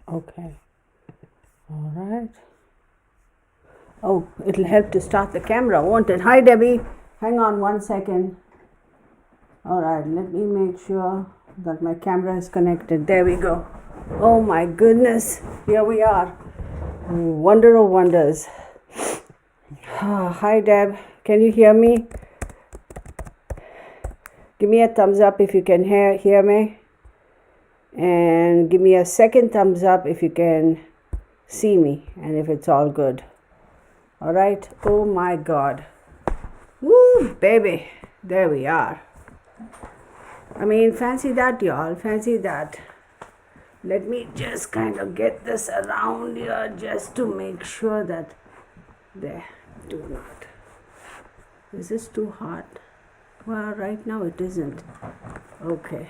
Okay. All right. Oh, it'll help to start the camera, won't it? Hi, Debbie. Hang on 1 second. All right, let me make sure that my camera is connected. There we go. Oh my goodness. Here we are. Wonder of wonders. Hi, Deb. Can you hear me? Give me a thumbs up if you can hear me. And give me a second thumbs up if you can see me and if it's all good. All right. Oh my God. Woo, baby. There we are. I mean, fancy that, y'all. Fancy that. Let me just kind of get this around here just to make sure that there. Do not. Is this too hot? Well, right now it isn't. Okay.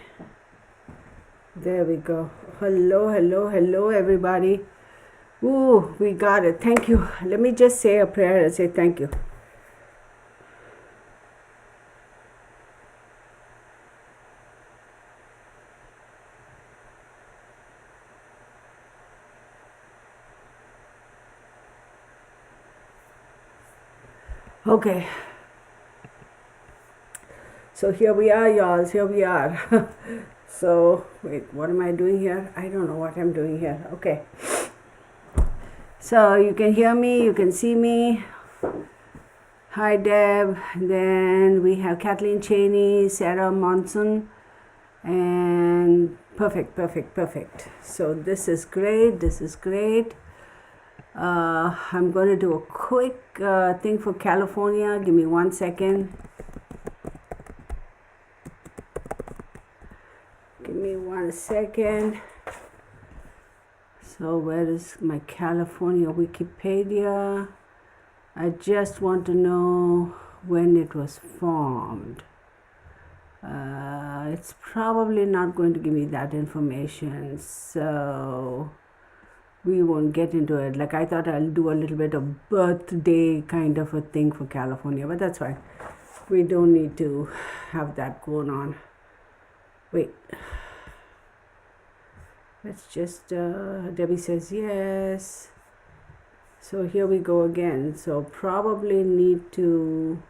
There we go. Hello, hello, hello, everybody. Ooh, we got it. Thank you. Let me just say a prayer and say thank you. Okay. So here we are, y'all. Here we are. So, wait, what am I doing here? I don't know what I'm doing here. Okay. So, you can hear me, you can see me. Hi, Deb. Then we have Kathleen Cheney, Sarah Monson, and perfect. So, this is great. This is great. I'm going to do a quick thing for California. Give me 1 second. Give me 1 second. So where is my California Wikipedia? I just want to know when it was formed. It's probably not going to give me that information. So we won't get into it. Like, I thought I'll do a little bit of birthday kind of a thing for California, but that's fine. We don't need to have that going on. Wait. Let's just, Debbie says yes. So here we go again. So probably need to,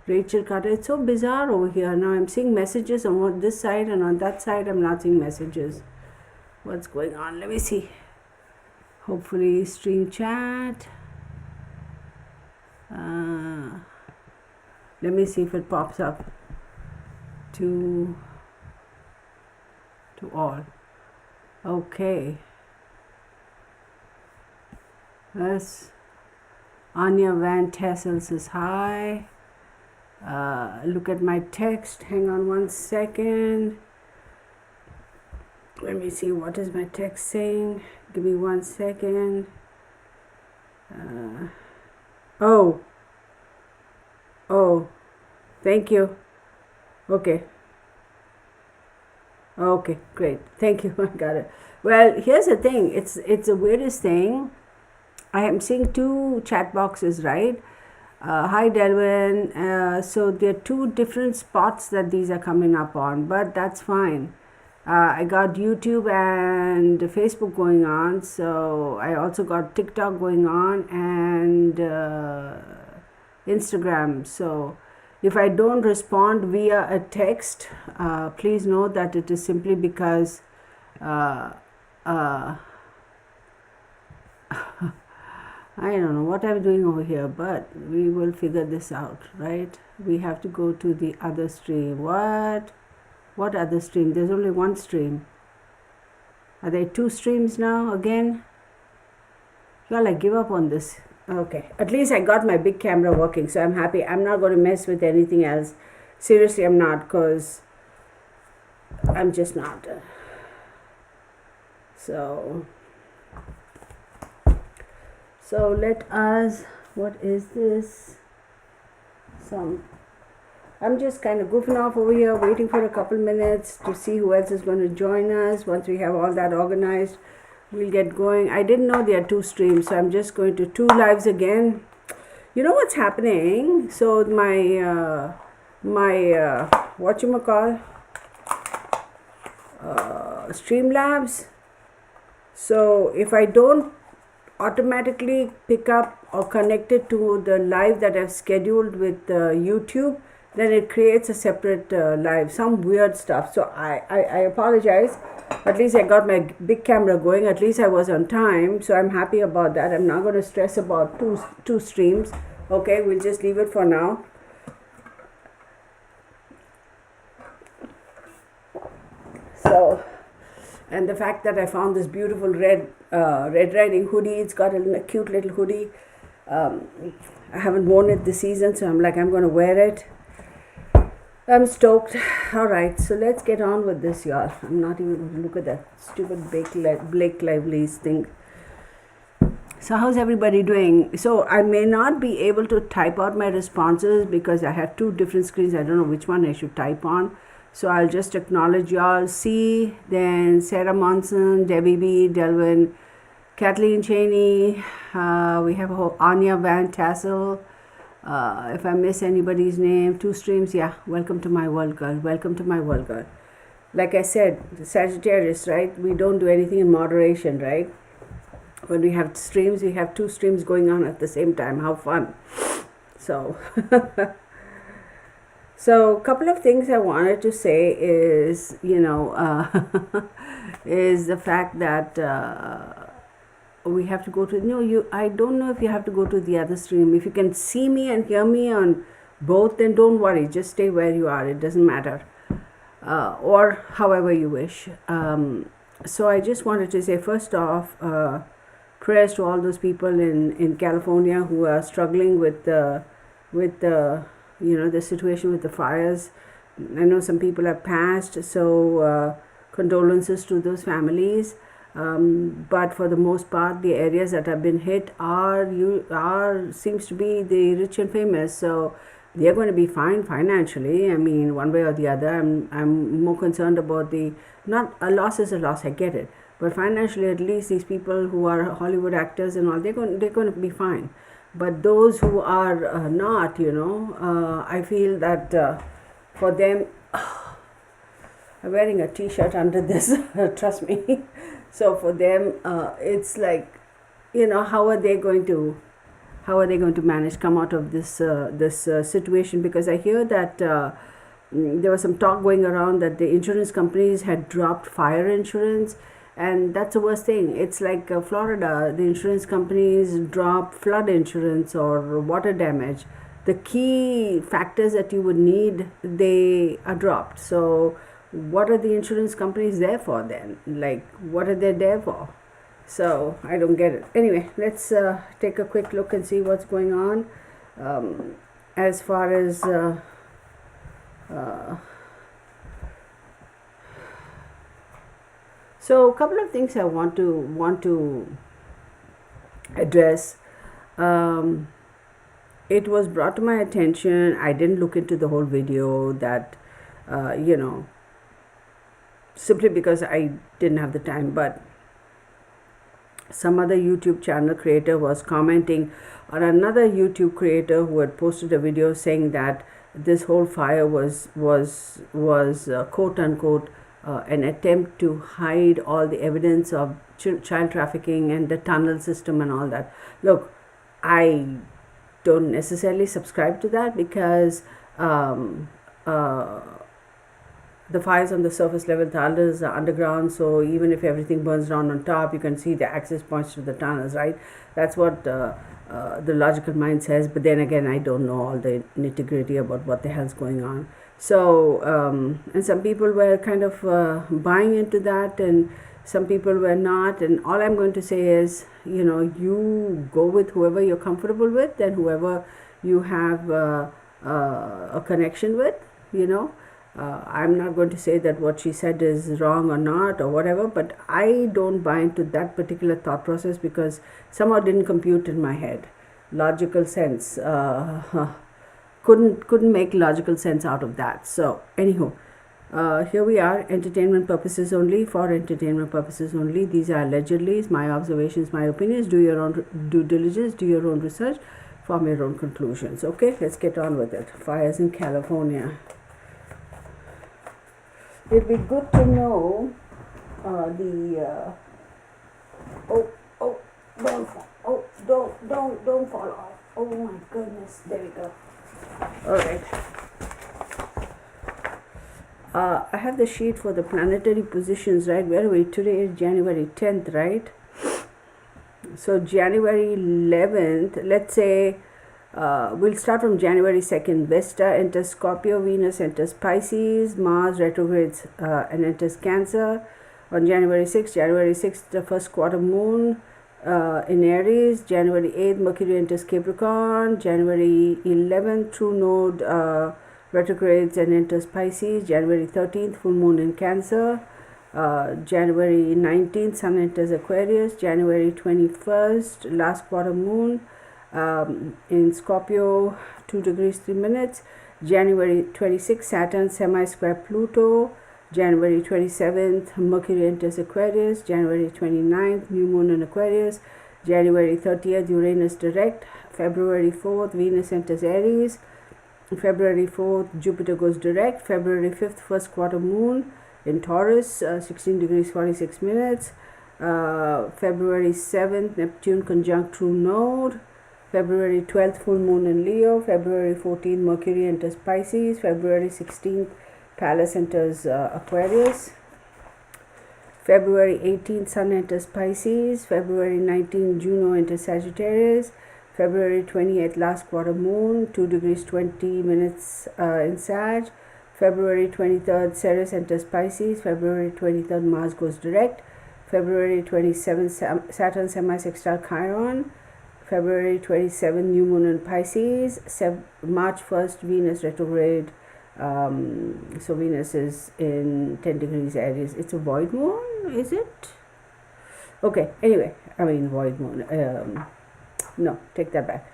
Rachel Carter. It's so bizarre over here. Now I'm seeing messages on this side, and on that side I'm not seeing messages. What's going on? Let me see. Hopefully stream chat. Let me see if it pops up to all. Okay. Yes. Anya Van Tassel says hi. Look at my text. Hang on 1 second. Let me see, what is my text saying? Give me 1 second. Oh, thank you. Okay, great. Thank you. I got it. Well, here's the thing. It's the weirdest thing. I am seeing 2 chat boxes, right? Hi, Delvin. So there are 2 different spots that these are coming up on, but that's fine. I got YouTube and Facebook going on, so I also got TikTok going on and Instagram. So if I don't respond via a text, please know that it is simply because I don't know what I'm doing over here, but we will figure this out, right? We have to go to the other stream. What other stream? There's only 1 stream. Are there 2 streams now again? Well, I give up on this. Okay, at least I got my big camera working, so I'm happy. I'm not going to mess with anything else. Seriously, I'm not, because I'm just not. So let us, what is this? I'm just kind of goofing off over here, waiting for a couple minutes to see who else is going to join us. Once we have all that organized, we'll get going. I didn't know there are 2 streams, so I'm just going to 2 lives again. You know what's happening? So my whatchamacall, Streamlabs, So if I don't automatically pick up or connect it to the live that I've scheduled with YouTube, then it creates a separate live, some weird stuff. So I apologize. At least I got my big camera going. At least I was on time, so I'm happy about that. I'm not going to stress about two streams. Okay, we'll just leave it for now. So, and the fact that I found this beautiful Red Riding hoodie. It's got a cute little hoodie. I haven't worn it this season, so I'm going to wear it. I'm stoked. Alright, so let's get on with this, y'all. I'm not even going to look at that stupid Blake Lively's thing. So how's everybody doing? So I may not be able to type out my responses because I have two different screens. I don't know which one I should type on. So I'll just acknowledge y'all. C, then Sarah Monson, Debbie B, Delvin, Kathleen Cheney. We have Anya Van Tassel. If I miss anybody's name, two streams, yeah, welcome to my world, girl. Welcome to my world, girl. Like I said, Sagittarius, right? We don't do anything in moderation, right? When we have streams, we have two streams going on at the same time. How fun. So, so a couple of things I wanted to say is, is the fact that we have to go to, I don't know if you have to go to the other stream. If you can see me and hear me on both, then don't worry. Just stay where you are. It doesn't matter. Or however you wish. So I just wanted to say, first off, prayers to all those people in California who are struggling with the situation with the fires. I know some people have passed, so condolences to those families. But for the most part, the areas that have been hit seems to be the rich and famous. So they're going to be fine financially. I mean, one way or the other. I'm more concerned about not a loss is a loss. I get it, but financially, at least these people who are Hollywood actors and all, they're going to be fine. But those who are not, I feel that for them, I'm wearing a T-shirt under this. Trust me. So for them, it's like, how are they going to manage come out of this situation? Because I hear that there was some talk going around that the insurance companies had dropped fire insurance, and that's the worst thing. It's like Florida, the insurance companies drop flood insurance or water damage. The key factors that you would need, they are dropped. So what are the insurance companies there for then? Like, what are they there for? So I don't get it. Anyway, let's take a quick look and see what's going on. As far as so a couple of things I want to address. It was brought to my attention. I didn't look into the whole video that simply because I didn't have the time, but some other YouTube channel creator was commenting on another YouTube creator who had posted a video saying that this whole fire was quote unquote an attempt to hide all the evidence of child trafficking and the tunnel system and all that. Look, I don't necessarily subscribe to that because the fires on the surface level, tunnels are underground, so even if everything burns down on top, you can see the access points to the tunnels, right? That's what the logical mind says, but then again, I don't know all the nitty-gritty about what the hell's going on. So, and some people were kind of buying into that, and some people were not, and all I'm going to say is, you go with whoever you're comfortable with and whoever you have a connection with, I'm not going to say that what she said is wrong or not or whatever, but I don't buy into that particular thought process because somehow didn't compute in my head. Logical sense couldn't make logical sense out of that. So anywho, here we are, entertainment purposes only, for entertainment purposes only. These are allegedly my observations, my opinions. Do your own due diligence, do your own research, form your own conclusions. Okay, let's get on with it. Fires in California. It'd be good to know Oh, oh, don't fall. Oh, don't fall off. Oh my goodness. There we go. All right. I have the sheet for the planetary positions, right? Where are we? Today is January 10th, right? So January 11th, let's say, we'll start from January 2nd. Vesta enters Scorpio, Venus enters Pisces, Mars retrogrades and enters Cancer. On January 6th, the first quarter moon in Aries. January 8th, Mercury enters Capricorn. January 11th, true node retrogrades and enters Pisces. January 13th, full moon in Cancer. January 19th, Sun enters Aquarius. January 21st, last quarter moon in Scorpio, 2 degrees 3 minutes. January 26th, Saturn semi-square Pluto. January 27th, Mercury enters Aquarius. January 29th, new moon in Aquarius. January 30th, Uranus direct. February 4th, Venus enters Aries. February 4th, Jupiter goes direct. February 5th, first quarter moon in Taurus, 16 degrees 46 minutes. February 7th, Neptune conjunct true node. February 12th, full moon in Leo. February 14th, Mercury enters Pisces. February 16th, Pallas enters Aquarius. February 18th, Sun enters Pisces. February 19th, Juno enters Sagittarius. February 28th, last quarter moon, 2 degrees 20 minutes in Sag. February 23rd, Ceres enters Pisces. February 23rd, Mars goes direct. February 27th, Saturn semi-sextile Chiron. February 27th, new moon in Pisces. March 1st, Venus retrograde. So Venus is in 10 degrees Aries. It's a void moon, is it? Okay, anyway, I mean void moon. No, take that back.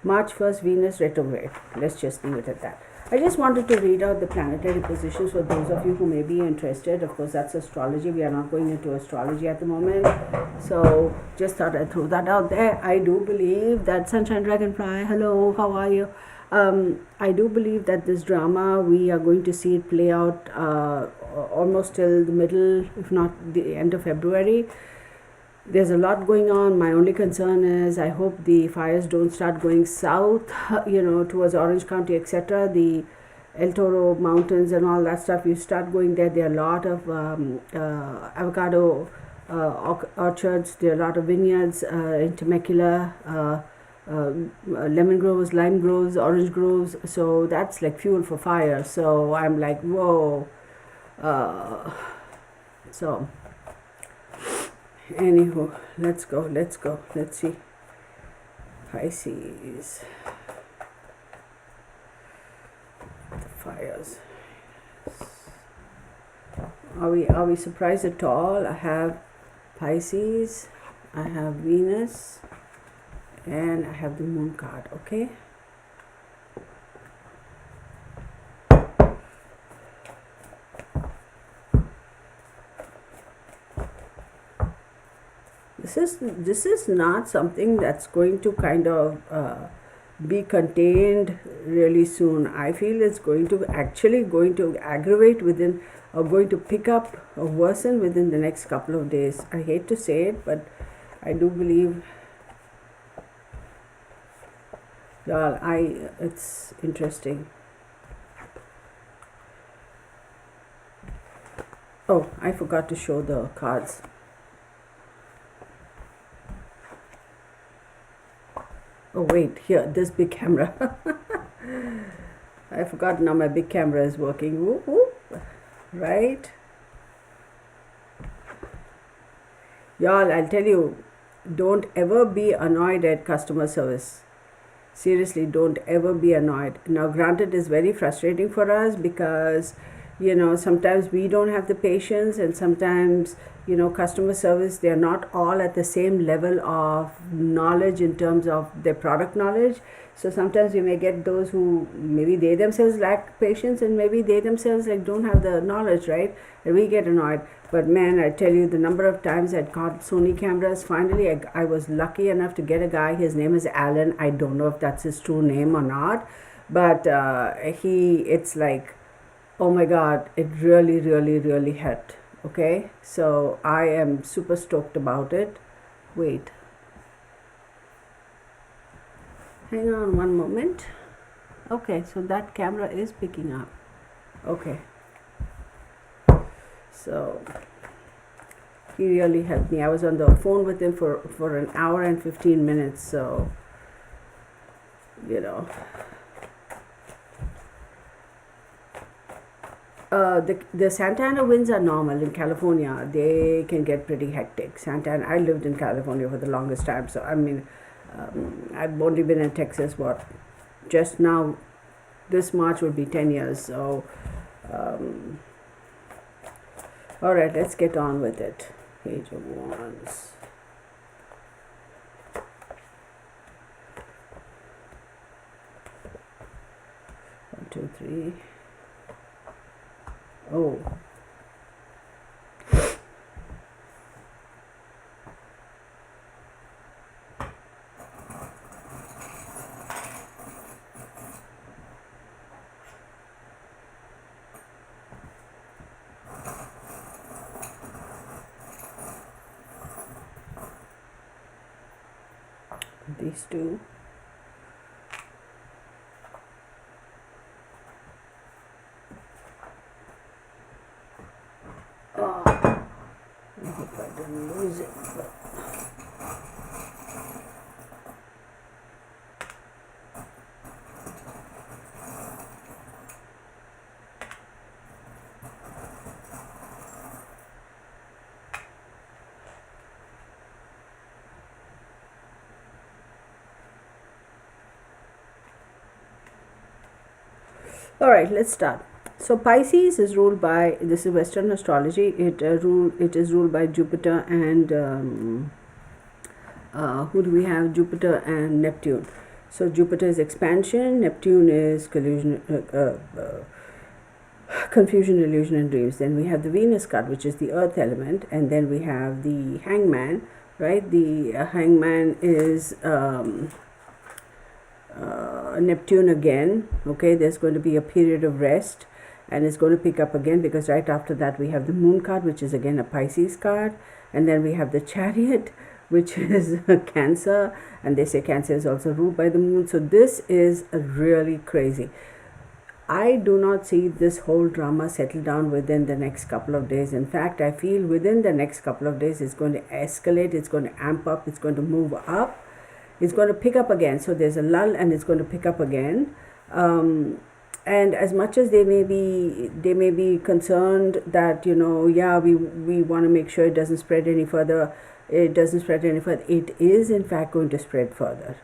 March 1st, Venus retrograde. Let's just leave it at that. I just wanted to read out the planetary positions for those of you who may be interested. Of course, that's astrology. We are not going into astrology at the moment. So, just thought I'd throw that out there. I do believe that Sunshine Dragonfly, hello, how are you? I do believe that this drama, we are going to see it play out almost till the middle, if not the end of February. There's a lot going on. My only concern is I hope the fires don't start going south, towards Orange County, etc. The El Toro Mountains and all that stuff. You start going there. There are a lot of avocado orchards. There are a lot of vineyards in Temecula, lemon groves, lime groves, orange groves. So that's like fuel for fire. So I'm like, whoa. Anywho, let's go. Let's see. Pisces. The fires. Are we surprised at all? I have Pisces, I have Venus, and I have the moon card, okay? This is not something that's going to kind of be contained really soon. I feel it's going to aggravate within, or going to pick up or worsen within the next couple of days. I hate to say it, but I do believe, it's interesting. Oh, I forgot to show the cards. Oh wait, here, this big camera. I forgot now my big camera is working. Whoop, whoop. Right? Y'all, I'll tell you, don't ever be annoyed at customer service. Seriously, don't ever be annoyed. Now, granted, it's very frustrating for us because, sometimes we don't have the patience, and sometimes, customer service, they're not all at the same level of knowledge in terms of their product knowledge. So sometimes we may get those who maybe they themselves lack patience, and maybe they themselves don't have the knowledge, right? And we get annoyed. But man, I tell you, the number of times I got Sony cameras, finally I was lucky enough to get a guy. His name is Alan. I don't know if that's his true name or not, but it's like, oh my God, it really, really, really helped. Okay, so I am super stoked about it. Wait, hang on one moment. Okay, so that camera is picking up. Okay, so he really helped me. I was on the phone with him for an hour and 15 minutes, so you know. The Santa Ana winds are normal in California. They can get pretty hectic. Santa Ana, I lived in California for the longest time, so I mean, I've only been in Texas, just now, this March would be 10 years, so all right, let's get on with it. Page of Wands. One, two, three. Oh. These two. Oh, I hope I don't lose it. But all right, let's start. So Pisces is ruled by, this is Western astrology. It is ruled by Jupiter and who do we have? Jupiter and Neptune. So Jupiter is expansion, Neptune is confusion, illusion, and dreams. Then we have the Venus card, which is the earth element, and then we have the Hangman, right? The Hangman is Neptune again. Okay, there's going to be a period of rest, and it's going to pick up again, because right after that we have the Moon card, which is again a Pisces card, and then we have the Chariot, which is Cancer, and they say Cancer is also ruled by the Moon. So this is really crazy. I do not see this whole drama settle down within the next couple of days. In fact, I feel within the next couple of days it's going to escalate, it's going to amp up, it's going to move up, it's going to pick up again. So there's a lull and it's going to pick up again. And as much as they may be concerned that, you know, yeah, we want to make sure it doesn't spread any further. It is in fact going to spread further.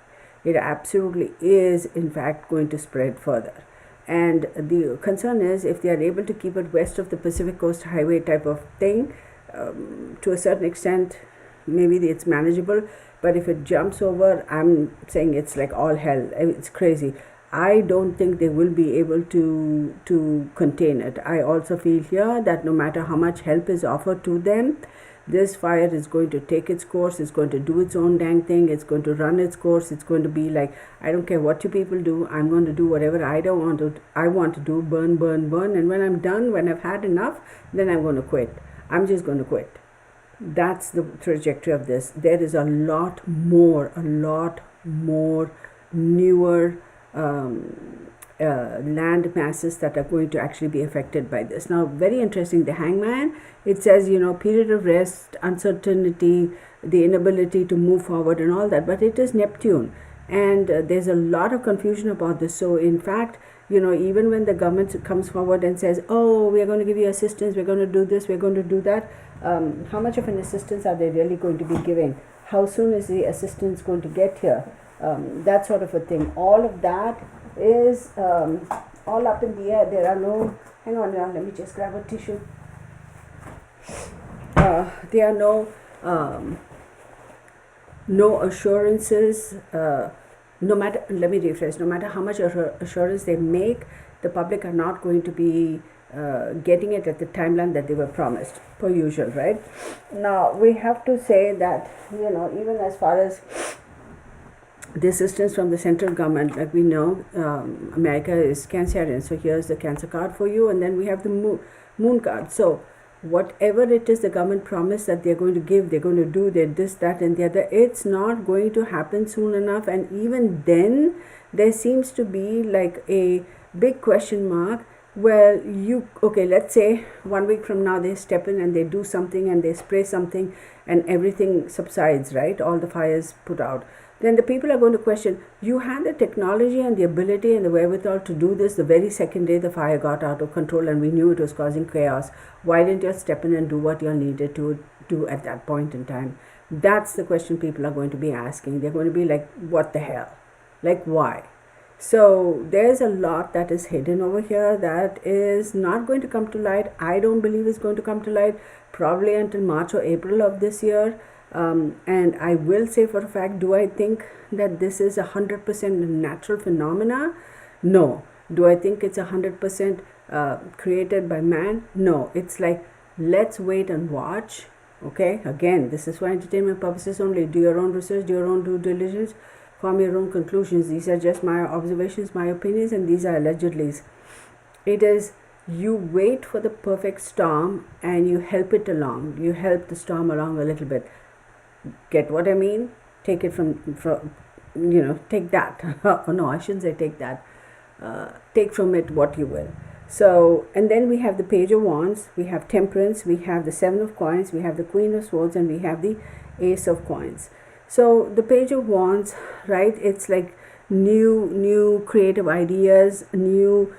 It absolutely is in fact going to spread further. And the concern is, if they are able to keep it west of the Pacific Coast Highway type of thing, to a certain extent, maybe it's manageable. But if it jumps over, I'm saying it's like all hell. It's crazy. I don't think they will be able to contain it. I also feel here that no matter how much help is offered to them, this fire is going to take its course. It's going to do its own dang thing. It's going to run its course. It's going to be like, I don't care what you people do. I'm going to do whatever I want to do. Burn, burn, burn. And when I'm done, when I've had enough, then I'm going to quit. I'm just going to quit. That's the trajectory of this. There is a lot more newer land masses that are going to actually be affected by this. Now, very interesting, the Hangman, it says, you know, period of rest, uncertainty, the inability to move forward and all that, but it is Neptune, and there's a lot of confusion about this. So in fact, you know, even when the government comes forward and says, oh, we are going to give you assistance, we're going to do this, we're going to do that, how much of an assistance are they really going to be giving? How soon is the assistance going to get here? That sort of a thing. All of that is all up in the air. There are no, hang on now, let me just grab a tissue. There are no assurances, no matter how much assurance they make, the public are not going to be getting it at the timeline that they were promised, per usual, right? Now, we have to say that, you know, even as far as the assistance from the central government, like we know, America is Cancerian, so here's the Cancer card for you, and then we have the Moon card. So whatever it is the government promised that they're going to give, they're going to do, they're this, that, and the other, it's not going to happen soon enough. And even then, there seems to be like a big question mark. Well, okay, let's say 1 week from now they step in and they do something and they spray something and everything subsides, right? All the fires put out. Then the people are going to question, you had the technology and the ability and the wherewithal to do this the very second day the fire got out of control and we knew it was causing chaos. Why didn't you step in and do what you needed to do at that point in time? That's the question people are going to be asking. They're going to be like, what the hell? Like, why? So there's a lot that is hidden over here that is not going to come to light. I don't believe it's going to come to light probably until March or April of this year. And I will say for a fact, do I think that this is 100% natural phenomena? No. Do I think it's 100% created by man? No. It's like, let's wait and watch. Okay, again, this is for entertainment purposes only. Do your own research, do your own due diligence, form your own conclusions. These are just my observations, my opinions, and these are allegedly. It is, you wait for the perfect storm and you help it along. You help the storm along a little bit. Get what I mean? Take it from take that. Oh, no, I shouldn't say take that. Take from it what you will. So, and then we have the Page of Wands, we have Temperance, we have the Seven of Coins, we have the Queen of Swords, and we have the Ace of Coins. So the Page of Wands, right, it's like new creative ideas, new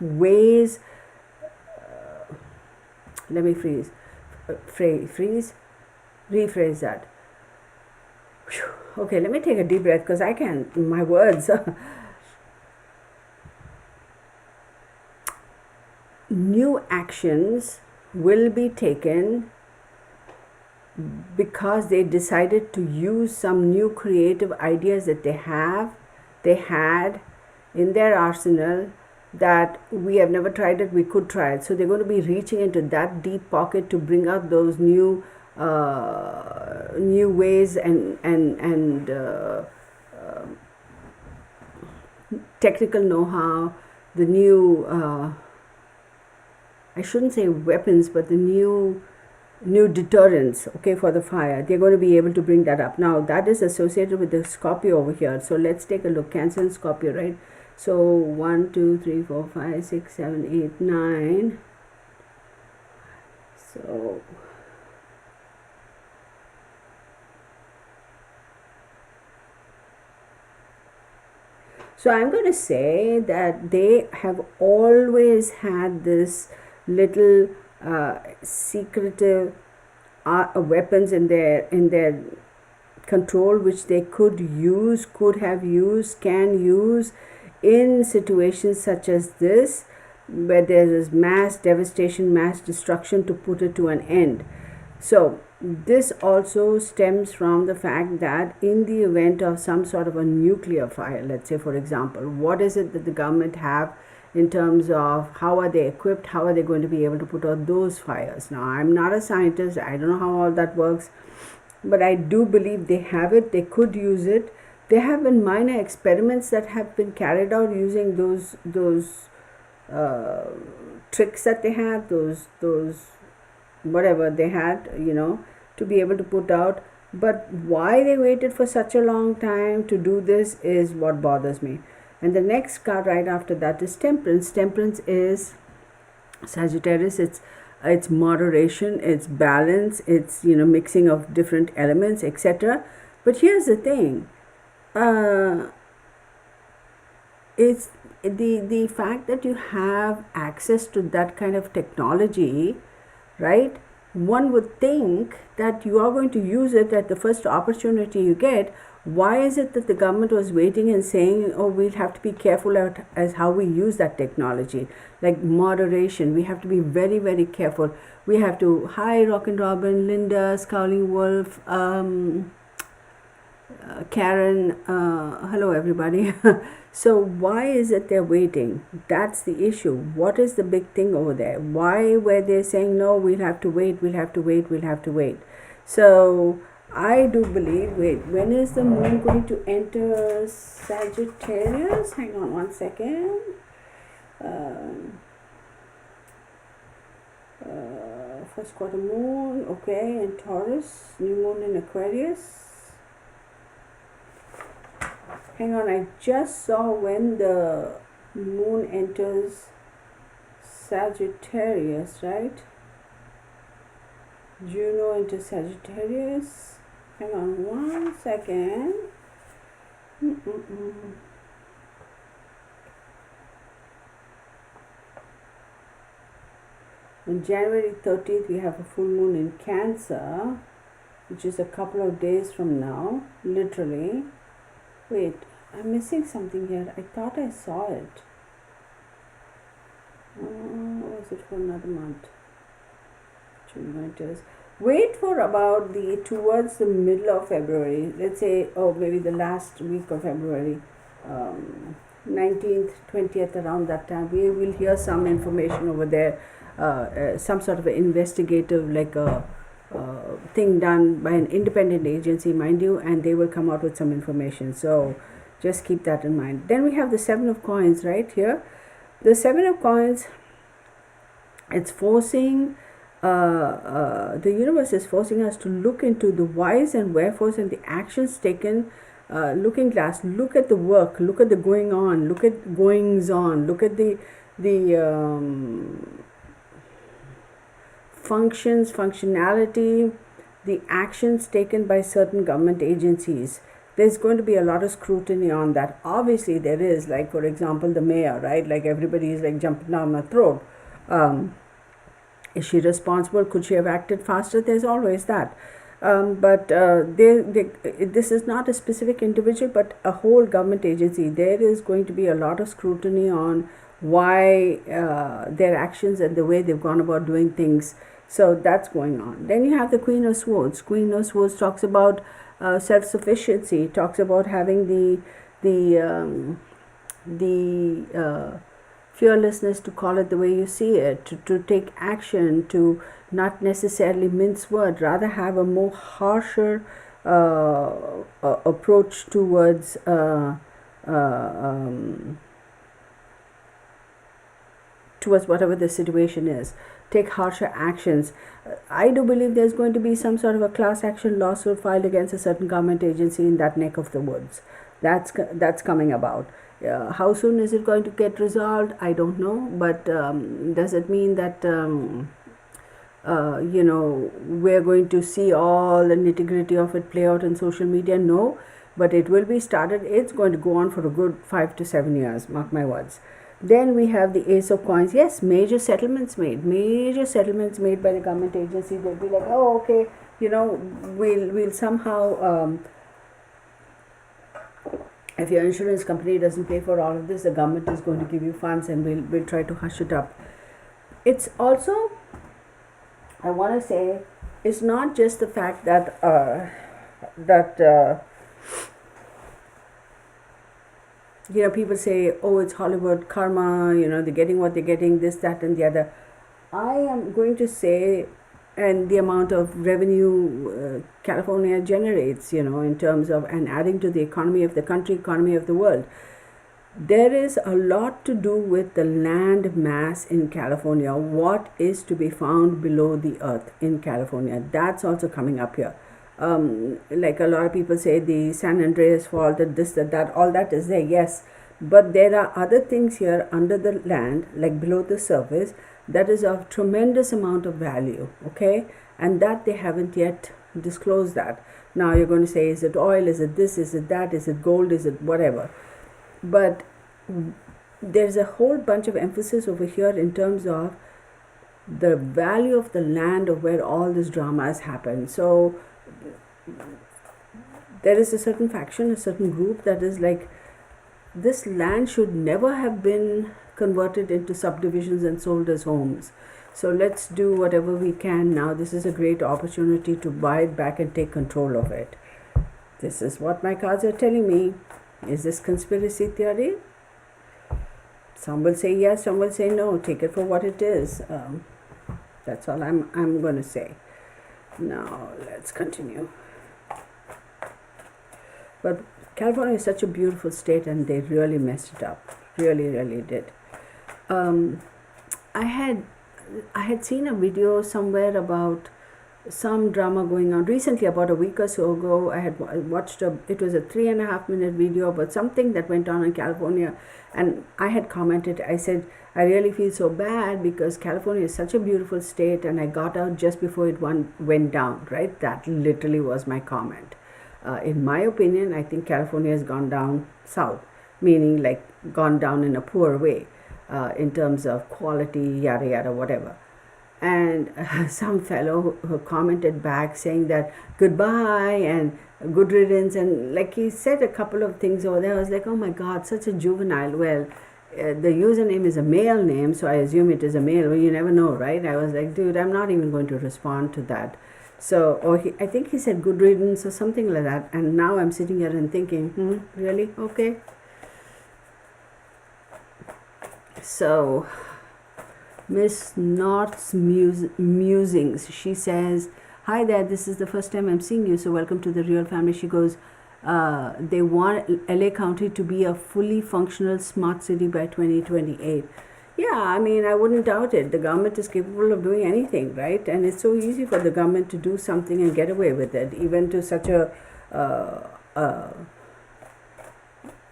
ways. Let me rephrase that. Whew. Okay, let me take a deep breath because I can't, my words. New actions will be taken because they decided to use some new creative ideas that they had in their arsenal that we have never tried it, we could try it. So they're going to be reaching into that deep pocket to bring out those new ways and technical know-how, the new I shouldn't say weapons, but the new deterrents, okay, for the fire. They're going to be able to bring that up. Now, that is associated with the Scorpio over here. So let's take a look. Cancer and Scorpio, right? So 1, 2, 3, 4, 5, 6, 7, 8, 9. So I'm going to say that they have always had this little secretive weapons in their control, which they could have used, can use in situations such as this, where there is mass devastation, mass destruction, to put it to an end. So this also stems from the fact that in the event of some sort of a nuclear fire, let's say for example, what is it that the government have in terms of how are they equipped, how are they going to be able to put out those fires? Now, I'm not a scientist, I don't know how all that works, but I do believe they have it, they could use it. There have been minor experiments that have been carried out using those tricks that they had, those whatever they had, to be able to put out. But why they waited for such a long time to do this is what bothers me. And the next card right after that is Temperance. Temperance is Sagittarius. It's moderation, it's balance, it's mixing of different elements, etc. But here's the thing. It's the fact that you have access to that kind of technology, right? One would think that you are going to use it at the first opportunity you get. Why is it that the government was waiting and saying, oh, we'll have to be careful as how we use that technology? Like moderation, we have to be very, very careful. We have to, hi, Rockin' Robin, Linda, Scowling Wolf, Karen, hello everybody. So why is it they're waiting? That's the issue. What is the big thing over there? Why were they saying, no, we'll have to wait, we'll have to wait, we'll have to wait? So I do believe, wait, when is the moon going to enter Sagittarius? Hang on one second. first quarter moon, okay, in Taurus, new moon in Aquarius. Hang on, I just saw when the moon enters Sagittarius, right? Juno into Sagittarius. Hang on 1 second. On January 30th, we have a full moon in Cancer, which is a couple of days from now, literally. Wait, I'm missing something here. I thought I saw it. Or is it for another month? June winters. Wait for about towards the middle of February. Let's say, maybe the last week of February, 19th, 20th, around that time. We will hear some information over there. Some sort of an investigative, like a thing done by an independent agency, mind you, and they will come out with some information. So just keep that in mind. Then we have the Seven of Coins right here. The Seven of Coins, it's forcing, the universe is forcing us to look into the whys and wherefores and the actions taken. Looking glass, look at the work, look at the going on, look at goings on, look at the functionality, the actions taken by certain government agencies. There's going to be a lot of scrutiny on that. Obviously there is, like for example the mayor, right? Like everybody is like jumping down my throat. Is she responsible? Could she have acted faster? There's always that. But this is not a specific individual, but a whole government agency. There is going to be a lot of scrutiny on why their actions and the way they've gone about doing things. So that's going on. Then you have the Queen of Swords. Queen of Swords talks about self-sufficiency, talks about having the fearlessness to call it the way you see it, to take action, to not necessarily mince word, rather have a more harsher approach towards whatever the situation is. Take harsher actions. I do believe there's going to be some sort of a class action lawsuit filed against a certain government agency in that neck of the woods. That's coming about. How soon is it going to get resolved? I don't know. But does it mean that we're going to see all the nitty-gritty of it play out in social media? No. But it will be started. It's going to go on for a good 5 to 7 years. Mark my words. Then we have the Ace of Coins. Yes, major settlements made by the government agency. They'll be like, oh, okay, we'll somehow, if your insurance company doesn't pay for all of this, the government is going to give you funds, and we'll try to hush it up. It's also, I want to say, it's not just the fact that people say, oh, it's Hollywood karma, they're getting what they're getting, this, that, and the other. I am going to say, and the amount of revenue California generates, in terms of, and adding to the economy of the country, economy of the world. There is a lot to do with the land mass in California, what is to be found below the earth in California. That's also coming up here. Like a lot of people say, the San Andreas fault, that, all that is there, yes. But there are other things here under the land, like below the surface, that is of tremendous amount of value, okay? And that they haven't yet disclosed that. Now you're going to say, is it oil, is it this, is it that, is it gold, is it whatever? But there's a whole bunch of emphasis over here in terms of the value of the land of where all this drama has happened. So there is a certain faction, a certain group that is like, this land should never have been converted into subdivisions and sold as homes. So let's do whatever we can now. This is a great opportunity to buy it back and take control of it. This is what my cards are telling me. Is this conspiracy theory? Some will say yes, some will say no. Take it for what it is. That's all I'm going to say. Now let's continue. But California is such a beautiful state, and they really messed it up. Really, really did. I had I had seen a video somewhere about some drama going on recently. About a week or so ago, I had watched it was a 3.5 minute video about something that went on in California, and I had commented. I said, I really feel so bad because California is such a beautiful state, and I got out just before it went down, right? That literally was my comment. In my opinion, I think California has gone down south, meaning like gone down in a poor way, in terms of quality, yada yada, whatever. And some fellow who commented back saying that goodbye and good riddance, and like he said a couple of things over there. I was like, oh my god, such a juvenile. Well, the username is a male name, so I assume it is a male. Well, you never know, right? I was like, dude, I'm not even going to respond to that. So, I think he said good riddance or something like that. And now I'm sitting here and thinking, really? Okay. So, Miss North's musings. She says, hi there, this is the first time I'm seeing you, so welcome to the real family. She goes, they want LA County to be a fully functional smart city by 2028. Yeah, I mean, I wouldn't doubt it. The government is capable of doing anything, right? And it's so easy for the government to do something and get away with it, even to such a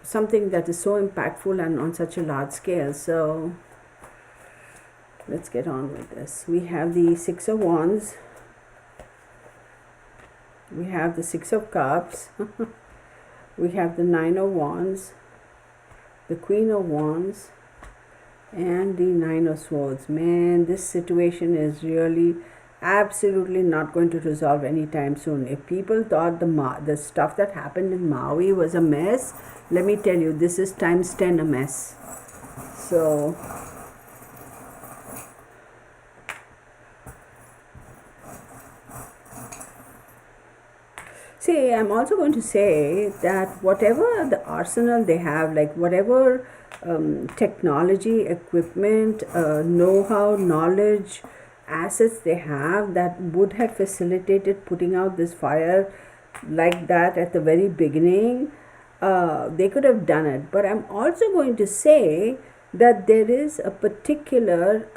something that is so impactful and on such a large scale. So let's get on with this. We have the Six of Wands. We have the Six of Cups. We have the Nine of Wands, the Queen of Wands, and the Nine of Swords. Man, this situation is really absolutely not going to resolve anytime soon. If people thought the stuff that happened in Maui was a mess, let me tell you, this is times 10 a mess. So see, I'm also going to say that whatever the arsenal they have, like whatever technology, equipment, know-how, knowledge, assets they have that would have facilitated putting out this fire like that at the very beginning, they could have done it. But I'm also going to say that there is a particular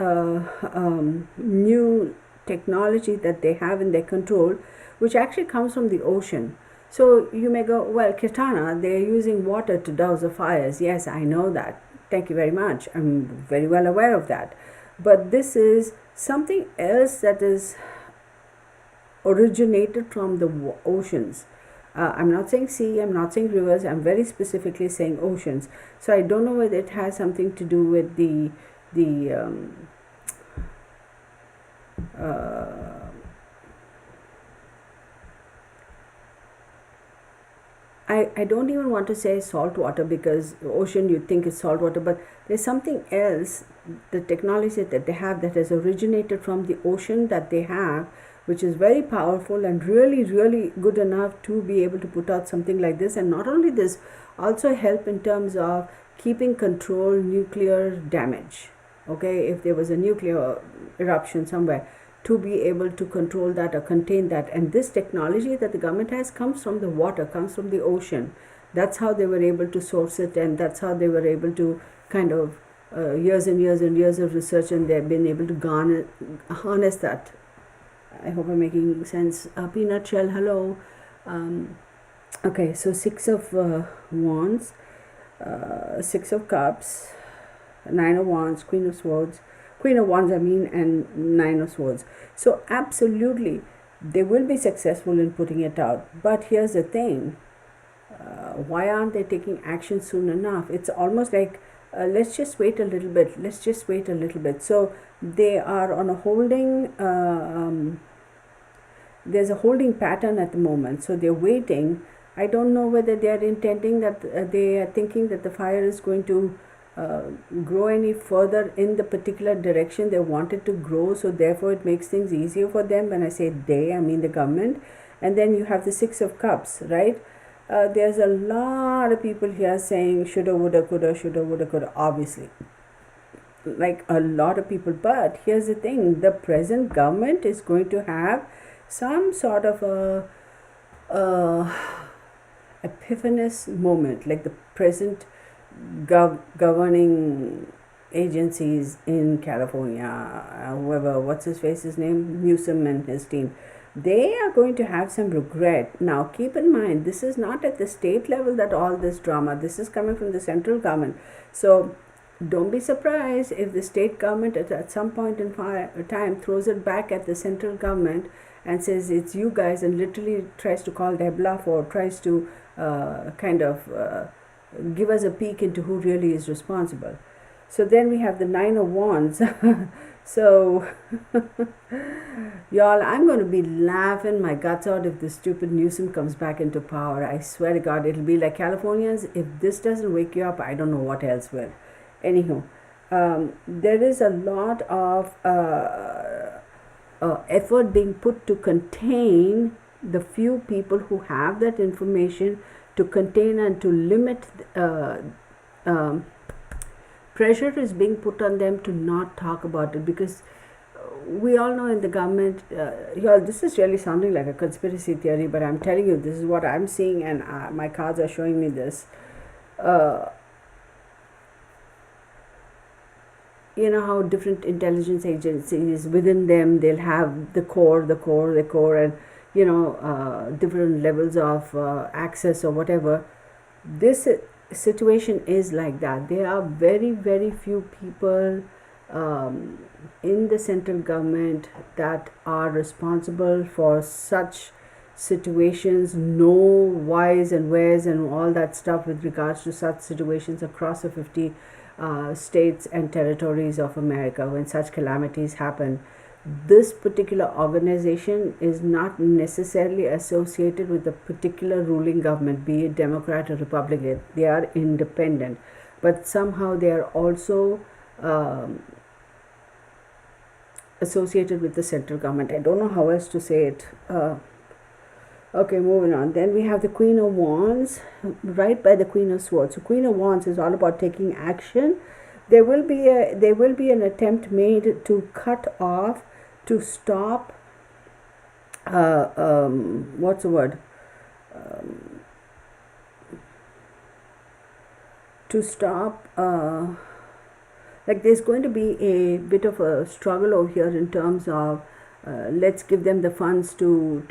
new technology that they have in their control, which actually comes from the ocean. So you may go, well, Kirtana, they're using water to douse the fires. Yes, I know that. Thank you very much. I'm very well aware of that. But this is something else that is originated from the oceans. I'm not saying sea, I'm not saying rivers, I'm very specifically saying oceans. So I don't know whether it has something to do with the I don't even want to say salt water, because ocean you think is salt water, but there's something else, the technology that they have that has originated from the ocean that they have, which is very powerful and really, really good enough to be able to put out something like this. And not only this, also help in terms of keeping control nuclear damage. Okay, if there was a nuclear eruption somewhere, to be able to control that or contain that. And this technology that the government has comes from the water, comes from the ocean. That's how they were able to source it, and that's how they were able to kind of years and years and years of research, and they've been able to harness that. I hope I'm making sense. Peanut shell, hello. Okay, so Six of Wands, Six of Cups, Nine of Wands, Queen of Swords, Queen of Wands, and Nine of Swords. So absolutely, they will be successful in putting it out. But here's the thing. Why aren't they taking action soon enough? It's almost like, let's just wait a little bit. Let's just wait a little bit. So they are on a holding, there's a holding pattern at the moment. So they're waiting. I don't know whether they are intending that, they are thinking that the fire is going to grow any further in the particular direction they want it to grow, so therefore it makes things easier for them. When I say they, I mean the government. And then you have the Six of Cups, right? There's a lot of people here saying shoulda, woulda, coulda, shoulda, woulda, coulda, obviously, like a lot of people. But here's the thing, the present government is going to have some sort of a epiphanous moment, like the present governing agencies in California, whoever, what's his face's name, Newsom and his team, they are going to have some regret. Now keep in mind, this is not at the state level that all this drama, this is coming from the central government. So don't be surprised if the state government at some point in time throws it back at the central government and says it's you guys, and literally tries to call their bluff, or tries to give us a peek into who really is responsible. So then we have the Nine of Wands. So y'all, I'm going to be laughing my guts out if this stupid Newsom comes back into power. I swear to God, it'll be like, Californians, if this doesn't wake you up, I don't know what else will. Anywho, there is a lot of effort being put to contain the few people who have that information, to contain and to limit. Pressure is being put on them to not talk about it, because we all know in the government, y'all, this is really sounding like a conspiracy theory, but I'm telling you, this is what I'm seeing, and my cards are showing me this. You know how different intelligence agencies, within them, they'll have the core, and different levels of access or whatever. This situation is like that. There are very, very few people in the central government that are responsible for such situations, know whys and wheres and all that stuff with regards to such situations across the 50 states and territories of America. When such calamities happen, this particular organization is not necessarily associated with a particular ruling government, be it Democrat or Republican. They are independent, but somehow they are also associated with the central government. I don't know how else to say it. Okay, moving on. Then we have the Queen of Wands right by the Queen of Swords. So Queen of Wands is all about taking action. There will be an attempt made to cut off, to stop, what's the word? To stop, like there's going to be a bit of a struggle over here in terms of let's give them the funds to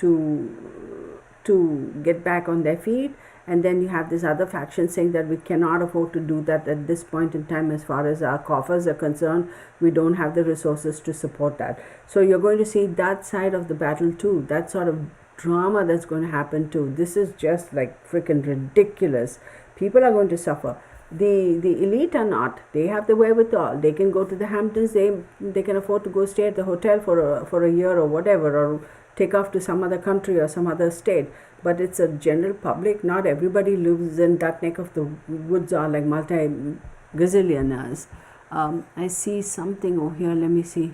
get back on their feet. And then you have this other faction saying that we cannot afford to do that at this point in time. As far as our coffers are concerned, we don't have the resources to support that. So you're going to see that side of the battle too, that sort of drama that's going to happen too. This is just like freaking ridiculous. People are going to suffer. The elite are not. They have the wherewithal. They can go to the Hamptons. They can afford to go stay at the hotel for a year or whatever, or take off to some other country or some other state. But it's a general public. Not everybody lives in that neck of the woods or like multi-gazillionaires. I see something over here. Let me see.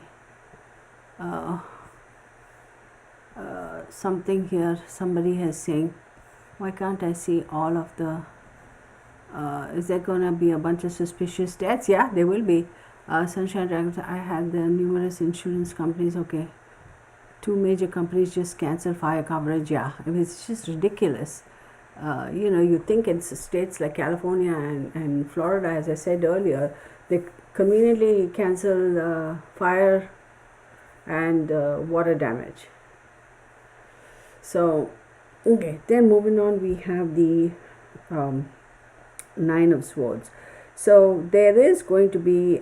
Something here. Somebody has saying, why can't I see all of the... is there going to be a bunch of suspicious deaths? Yeah, there will be. Sunshine Dragons, I had the numerous insurance companies. Okay. 2 major companies just cancel fire coverage. Yeah, I mean, it's just ridiculous. You think in states like California and Florida, as I said earlier, they conveniently cancel fire and water damage. So, okay, then moving on, we have the Nine of Swords. So there is going to be,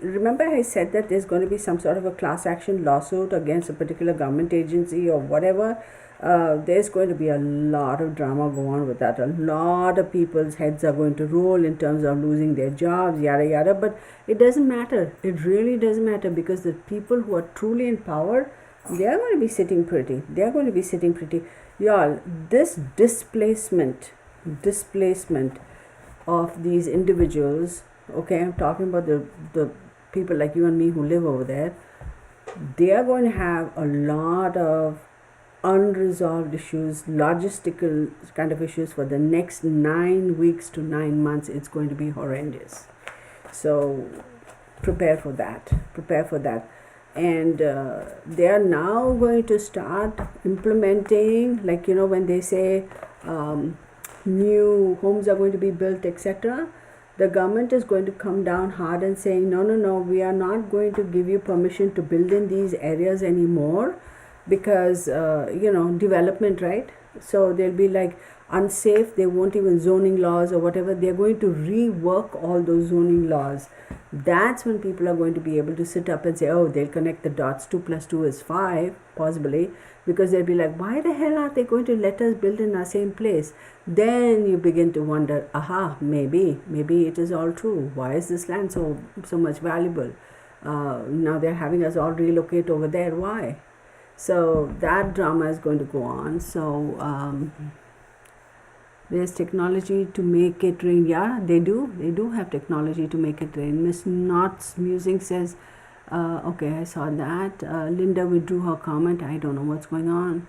remember I said that there's going to be some sort of a class action lawsuit against a particular government agency or whatever. There's going to be a lot of drama go on with that. A lot of people's heads are going to roll in terms of losing their jobs, yada yada. But it doesn't matter. It really doesn't matter, because the people who are truly in power, they are going to be sitting pretty. They are going to be sitting pretty. Y'all, this displacement of these individuals, okay, I'm talking about the people like you and me who live over there, they are going to have a lot of unresolved issues, logistical kind of issues for the next 9 weeks to 9 months. It's going to be horrendous. So prepare for that. And they are now going to start implementing, like, when they say new homes are going to be built, etc. the government is going to come down hard and saying, no, no, no, we are not going to give you permission to build in these areas anymore because, development, right? So they'll be like unsafe. They won't even zoning laws or whatever. They're going to rework all those zoning laws. That's when people are going to be able to sit up and say, oh, they'll connect the dots. 2 + 2 is 5, possibly, because they'll be like, why the hell are they going to let us build in our same place? Then you begin to wonder, aha, maybe it is all true. Why is this land so much valuable? Now they're having us all relocate over there. Why? So that drama is going to go on. So there's technology to make it rain. Yeah, they do have technology to make it rain. Miss Knott's Musing says, okay, I saw that. Linda withdrew her comment. I don't know what's going on.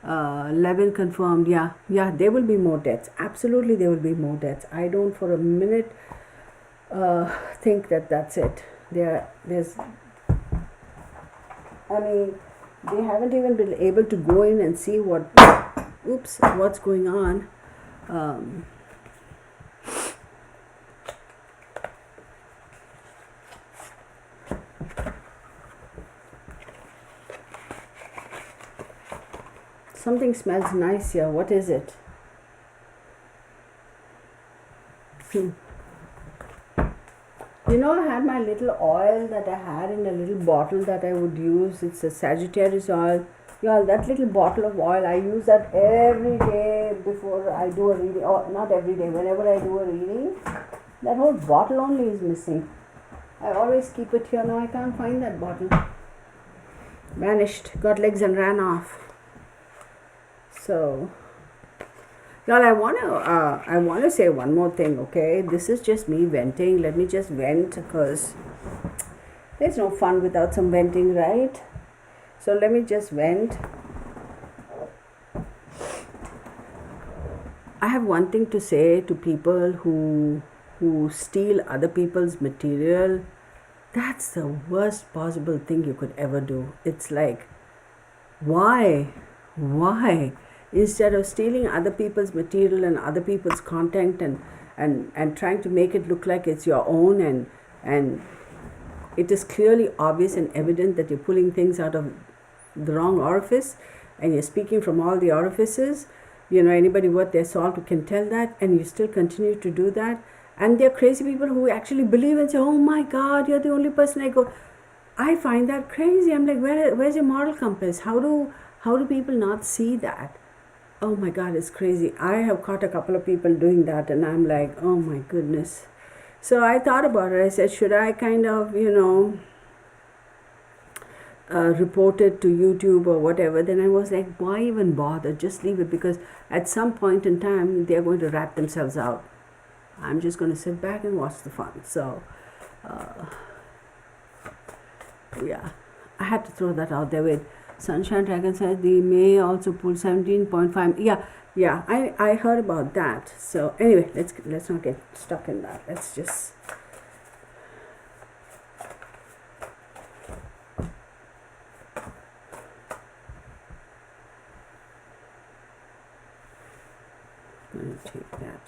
Levin confirmed. Yeah, there will be more deaths. Absolutely, there will be more deaths. I don't for a minute think that that's it. There's, I mean, they haven't even been able to go in and see what's going on. Something smells nice here. What is it? I had my little oil that I had in a little bottle that I would use. It's a Sagittarius oil. Yeah, that little bottle of oil, I use that every day before I do a reading. Or not every day, whenever I do a reading. That whole bottle only is missing. I always keep it here. Now I can't find that bottle. Vanished, got legs and ran off. So, y'all, I want to say one more thing, okay? This is just me venting. Let me just vent because there's no fun without some venting, right? So let me just vent. I have one thing to say to people who steal other people's material. That's the worst possible thing you could ever do. It's like, why? Instead of stealing other people's material and other people's content and trying to make it look like it's your own and it is clearly obvious and evident that you're pulling things out of the wrong orifice and you're speaking from all the orifices. Anybody worth their salt can tell that, and you still continue to do that. And there are crazy people who actually believe and say, oh my God, you're the only person I go. I find that crazy. I'm like, where's your moral compass? How do people not see that? Oh my God, it's crazy. I have caught a couple of people doing that, and I'm like, oh my goodness. So I thought about it. I said, should I kind of, report it to YouTube or whatever? Then I was like, why even bother? Just leave it, because at some point in time, they're going to rat themselves out. I'm just going to sit back and watch the fun. So, yeah, I had to throw that out there. With Sunshine Dragon says the May also pulled 17.5. Yeah, I heard about that. So anyway, let's not get stuck in that. Let's just take that.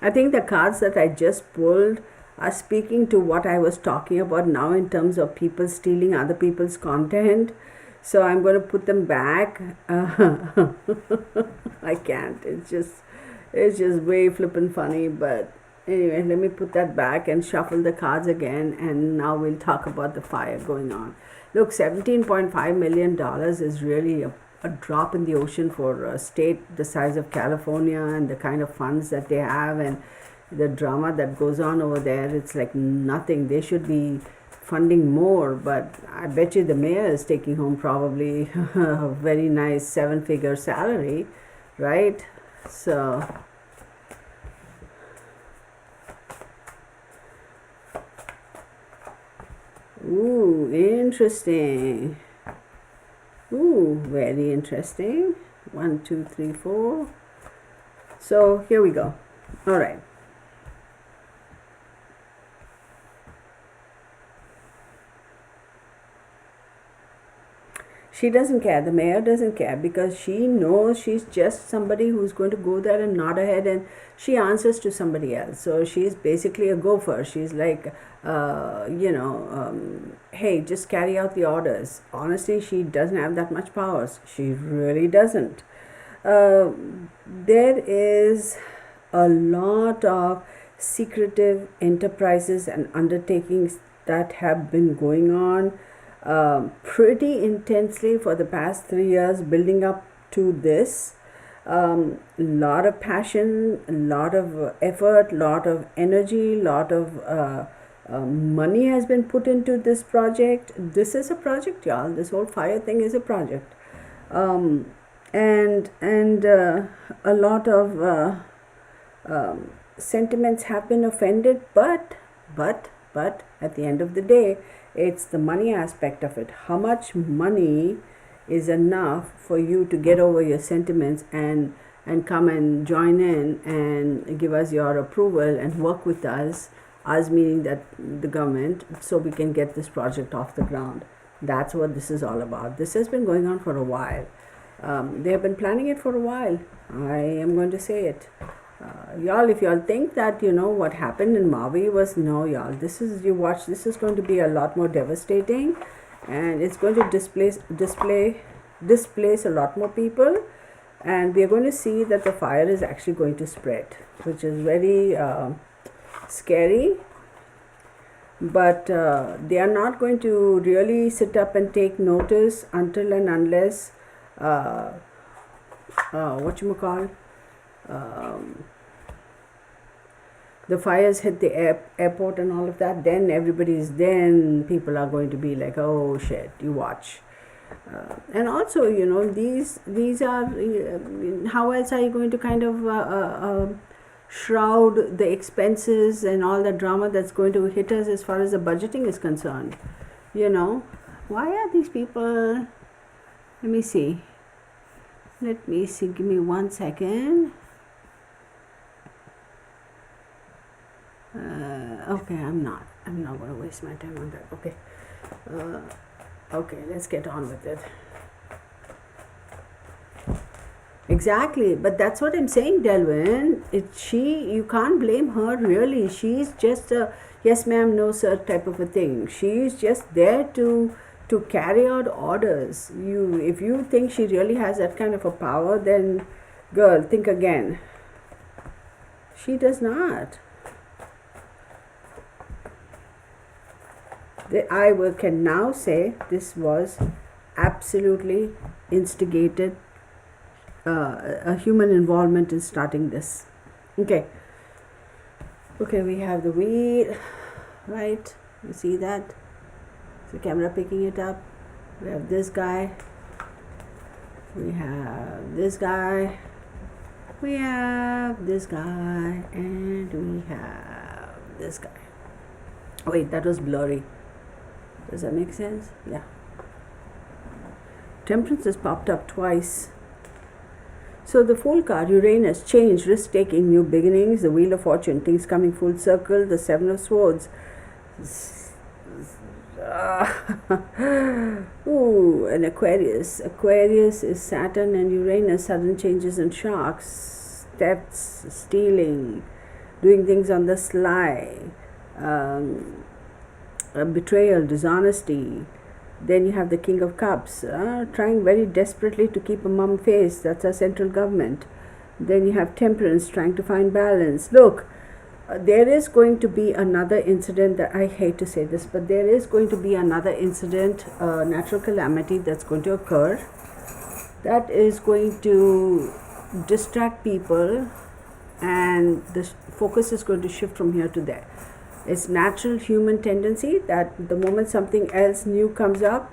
I think the cards that I just pulled are speaking to what I was talking about now in terms of people stealing other people's content. So I'm going to put them back. I can't. It's just way flippin' funny. But anyway, let me put that back and shuffle the cards again. And now we'll talk about the fire going on. Look, $17.5 million is really a drop in the ocean for a state the size of California, and the kind of funds that they have and the drama that goes on over there. It's like nothing. They should be funding more, but I bet you the mayor is taking home probably a very nice 7-figure salary, right? So Ooh, interesting. Ooh, very interesting. 1, 2, 3, 4. So here we go. All right. She doesn't care. The mayor doesn't care because she knows she's just somebody who's going to go there and nod her head, and she answers to somebody else. So she's basically a gopher. She's like, hey, just carry out the orders. Honestly, she doesn't have that much powers. She really doesn't. There is a lot of secretive enterprises and undertakings that have been going on pretty intensely for the past 3 years, building up to this. Lot of passion, a lot of effort, lot of energy, lot of money has been put into this project. This is a project, y'all. This whole fire thing is a project. And a lot of sentiments have been offended, but at the end of the day, it's the money aspect of it. How much money is enough for you to get over your sentiments and come and join in and give us your approval and work with us meaning that the government, so we can get this project off the ground. That's what this is all about. This has been going on for a while. They have been planning it for a while. I am going to say it. Y'all, if y'all think that what happened in Maui was, no, y'all, this is going to be a lot more devastating, and it's going to displace a lot more people, and we are going to see that the fire is actually going to spread, which is very scary. But they are not going to really sit up and take notice until and unless the fires hit the airport and all of that. Then people are going to be like, oh shit, you watch. And also, these are, how else are you going to kind of shroud the expenses and all the drama that's going to hit us as far as the budgeting is concerned? Why are these people? Let me see. Give me 1 second. Okay, I'm not going to waste my time on that. Okay. Okay, let's get on with it. Exactly, but that's what I'm saying, Delvin. You can't blame her really. She's just a yes ma'am, no sir type of a thing. She's just there to carry out orders. If you think she really has that kind of a power, then girl, think again. She does not. Can now say this was absolutely instigated, a human involvement in starting this. Okay, we have the wheel, right? You see that? Is the camera picking it up? We have this guy. We have this guy. We have this guy. And we have this guy. Wait, that was blurry. Does that make sense? Yeah. Temperance has popped up twice. So the Fool card, Uranus, change, risk-taking, new beginnings, the Wheel of Fortune, things coming full circle, the Seven of Swords. Ooh, and Aquarius. Aquarius is Saturn and Uranus, sudden changes and shocks, thefts, stealing, doing things on the sly. Betrayal, dishonesty. Then you have the King of Cups, trying very desperately to keep a mum face. That's our central government. Then you have Temperance, trying to find balance. Look, there is going to be another incident that I hate to say this, but there is going to be another incident, natural calamity that's going to occur. That is going to distract people, and the focus is going to shift from here to there. It's natural human tendency that the moment something else new comes up,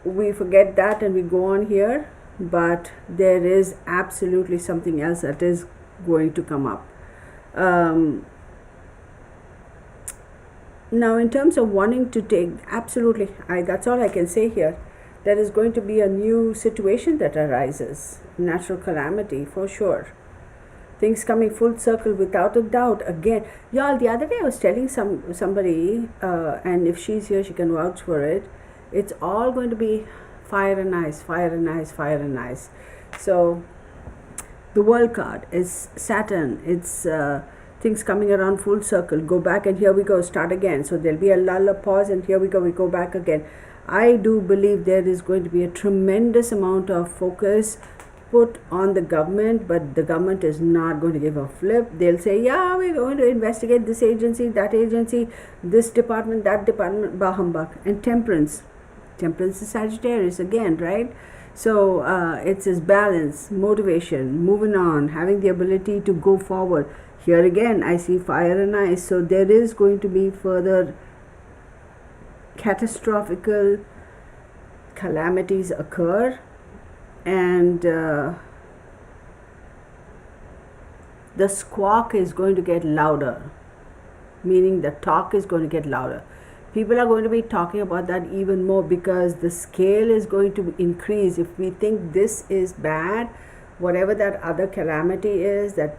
we forget that and we go on here, but there is absolutely something else that is going to come up. Now, in terms of wanting to take, absolutely, that's all I can say here. There is going to be a new situation that arises, natural calamity for sure. Things coming full circle without a doubt. Again, y'all, the other day I was telling somebody, and if she's here, she can vouch for it. It's all going to be fire and ice, fire and ice, fire and ice. So, the world card is Saturn. It's things coming around full circle. Go back and here we go, start again. So there'll be a lull, a pause, and here we go back again. I do believe there is going to be a tremendous amount of focus put on the government, but the government is not going to give a flip. They'll say, yeah, we're going to investigate this agency, this department, that department, bah humbug. And temperance is Sagittarius again, right? So it's this balance, motivation, moving on, having the ability to go forward. Here again, I see fire and ice. So there is going to be further catastrophic calamities occur, and the squawk is going to get louder, meaning the talk is going to get louder. People are going to be talking about that even more because the scale is going to increase. If we think this is bad, whatever that other calamity is, that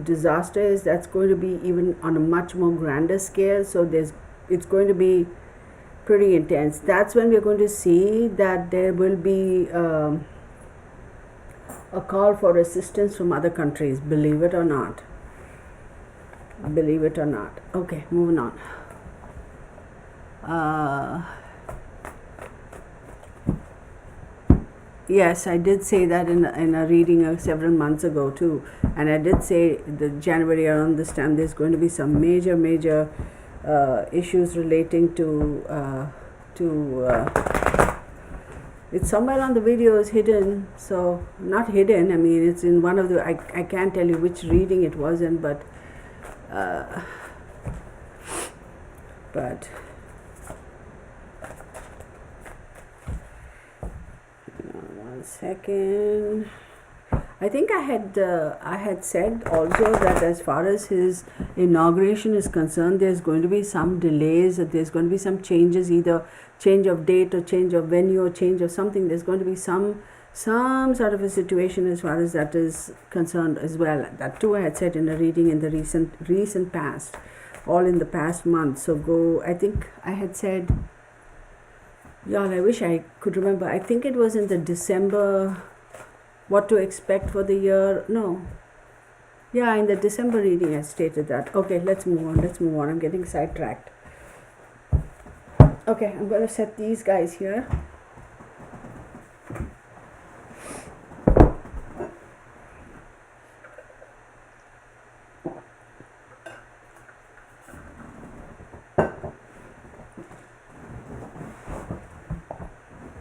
disaster is, that's going to be even on a much more grander scale. So it's going to be pretty intense. That's when we're going to see that there will be a call for assistance from other countries, believe it or not. Okay, moving on. Yes, I did say that in a reading several months ago too, and I did say the January around this time there's going to be some major issues relating to it's somewhere on the video is hidden, so not hidden, I mean it's in one of the, I can't tell you which reading it was in, but one second. I think I had said also that as far as his inauguration is concerned, there's going to be some delays, there's going to be some changes, either change of date or change of venue or change of something. There's going to be some sort of a situation as far as that is concerned as well. That too I had said in a reading in the recent past, all in the past month. So I think I had said, y'all, I wish I could remember. I think it was in the December, what to expect for the year. No. Yeah, in the December reading I stated that. Okay, let's move on. I'm getting sidetracked. Okay, I'm going to set these guys here.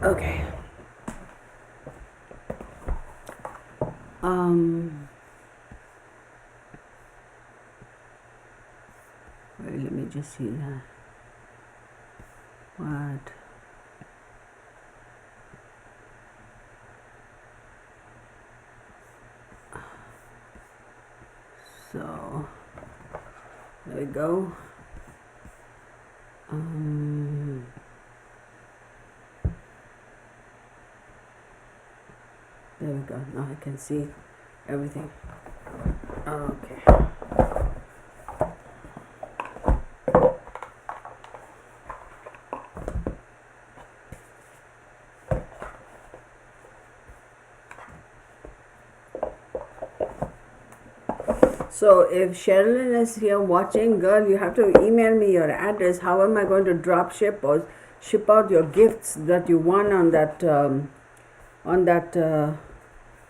Okay. Wait, let me just see that. What? So, there we go. There we go. Now I can see everything. Okay. So if Sherilyn is here watching, girl, you have to email me your address. How am I going to drop ship or ship out your gifts that you won on that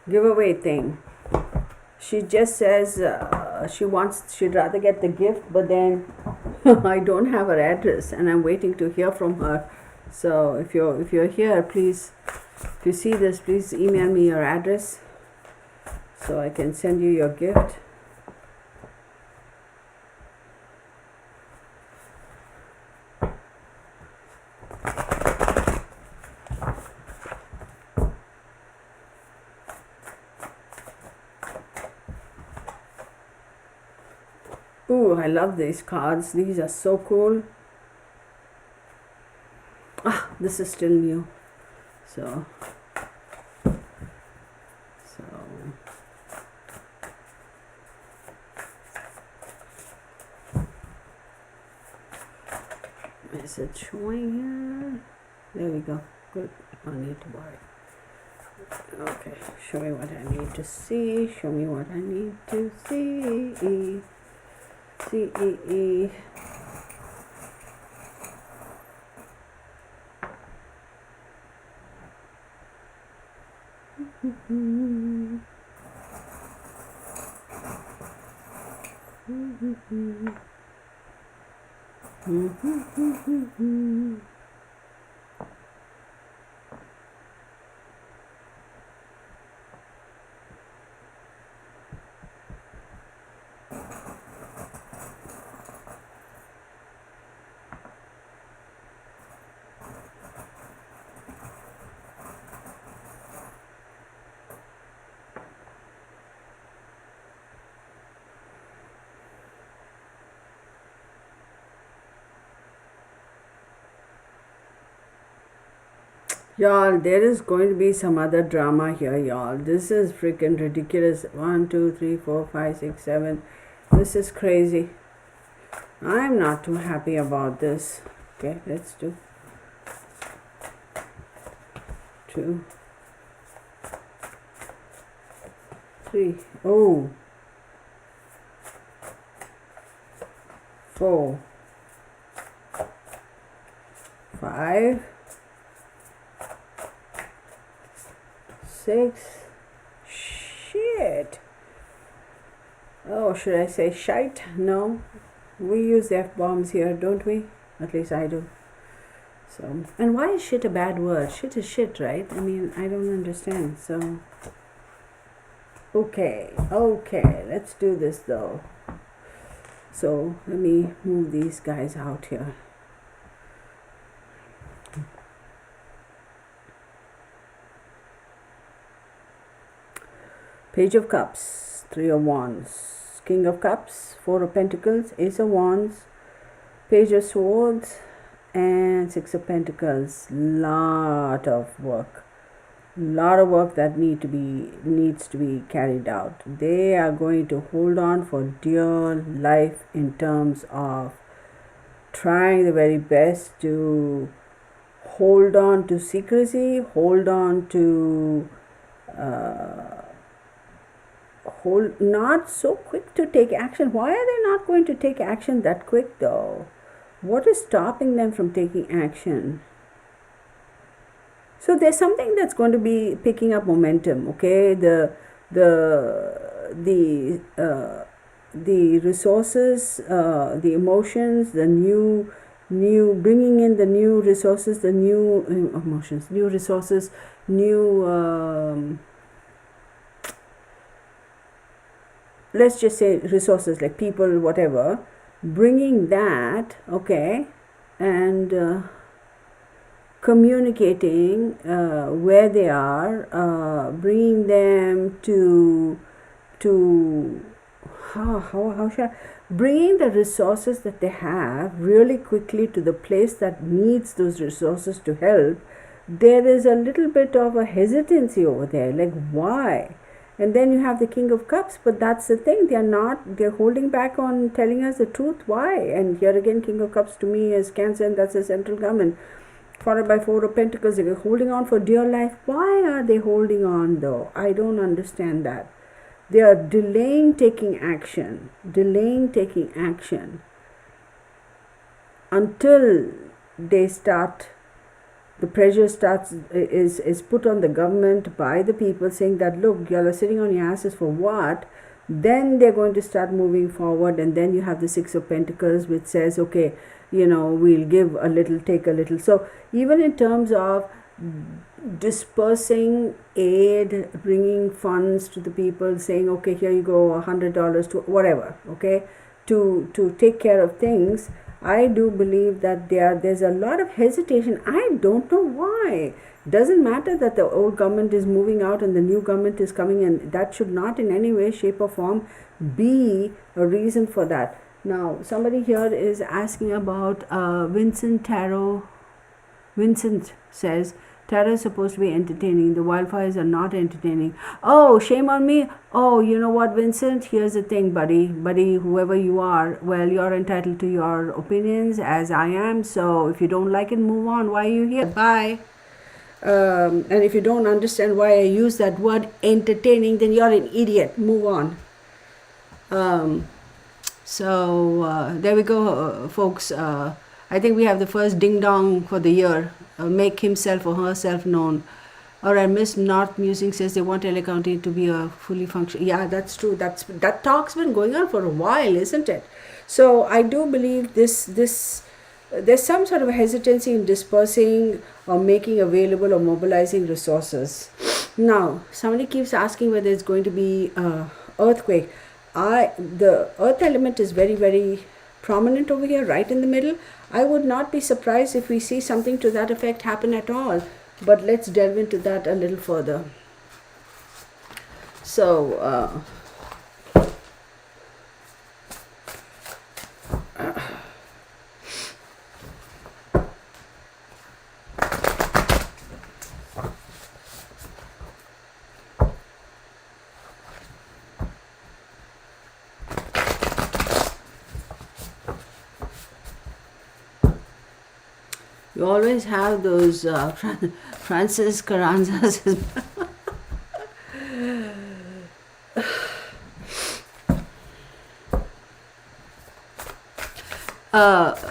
giveaway thing? She just says she'd rather get the gift, but then I don't have her address and I'm waiting to hear from her. So if you're here, please, if you see this, please email me your address so I can send you your gift. Ooh, I love these cards. These are so cool. this is still new. So is it showing here? There we go. Good. No need to worry. Okay, show me what I need to see. Show me what I need to see. C-E-E. Y'all, there is going to be some other drama here, y'all. This is freaking ridiculous. 1, 2, 3, 4, 5, 6, 7. This is crazy. I'm not too happy about this. Okay, let's do 2, 3. Oh, 4, 5, 6. Shit. Oh, should I say shite? No. We use F-bombs here, don't we? At least I do. So, and why is shit a bad word? Shit is shit, right? I mean, I don't understand. So, okay, let's do this though. So, let me move these guys out here. Page of Cups, 3 of Wands, King of Cups, 4 of Pentacles, Ace of Wands, Page of Swords, and 6 of Pentacles. Lot of work that needs to be carried out. They are going to hold on for dear life in terms of trying the very best to hold on to secrecy, hold on to not so quick to take action. Why are they not going to take action that quick though? What is stopping them from taking action? So there's something that's going to be picking up momentum. Okay, the resources, the emotions, the new bringing in the new resources, the new emotions, new resources, new let's just say resources like people, whatever, bringing that, okay, and communicating where they are, bringing them to how should I, bringing the resources that they have really quickly to the place that needs those resources to help. There is a little bit of a hesitancy over there, like why? And then you have the King of Cups, but that's the thing, they're holding back on telling us the truth. Why? And here again, King of Cups to me is Cancer, and that's the central government, followed by 4 of Pentacles. They're holding on for dear life. Why are they holding on though? I don't understand that. They are delaying taking action until they start. The pressure is put on the government by the people, saying that look, you are sitting on your asses for what? Then they're going to start moving forward, and then you have the 6 of Pentacles, which says, okay, we'll give a little, take a little. So even in terms of dispersing aid, bringing funds to the people, saying, okay, here you go, $100 to whatever, okay, to take care of things, I do believe that there's a lot of hesitation. I don't know why. Doesn't matter that the old government is moving out and the new government is coming in. That should not in any way, shape or form be a reason for that. Now, somebody here is asking about Vincent Tarot. Vincent says, Tarot is supposed to be entertaining. The wildfires are not entertaining. Oh, shame on me. Oh, you know what, Vincent? Here's the thing, buddy. Buddy, whoever you are, well, you're entitled to your opinions, as I am. So if you don't like it, move on. Why are you here? Bye. And if you don't understand why I use that word entertaining, then you're an idiot. Move on. There we go, folks. I think we have the first ding dong for the year. Make himself or herself known. All right, Miss North Musing says they want LA County to be a fully functional. Yeah, that's true. That talk's been going on for a while, isn't it? So I do believe this there's some sort of hesitancy in dispersing or making available or mobilizing resources. Now, somebody keeps asking whether it's going to be earthquake. The earth element is very, very prominent over here, right in the middle. I would not be surprised if we see something to that effect happen at all. But let's delve into that a little further. So, you always have those Francis Carranza's.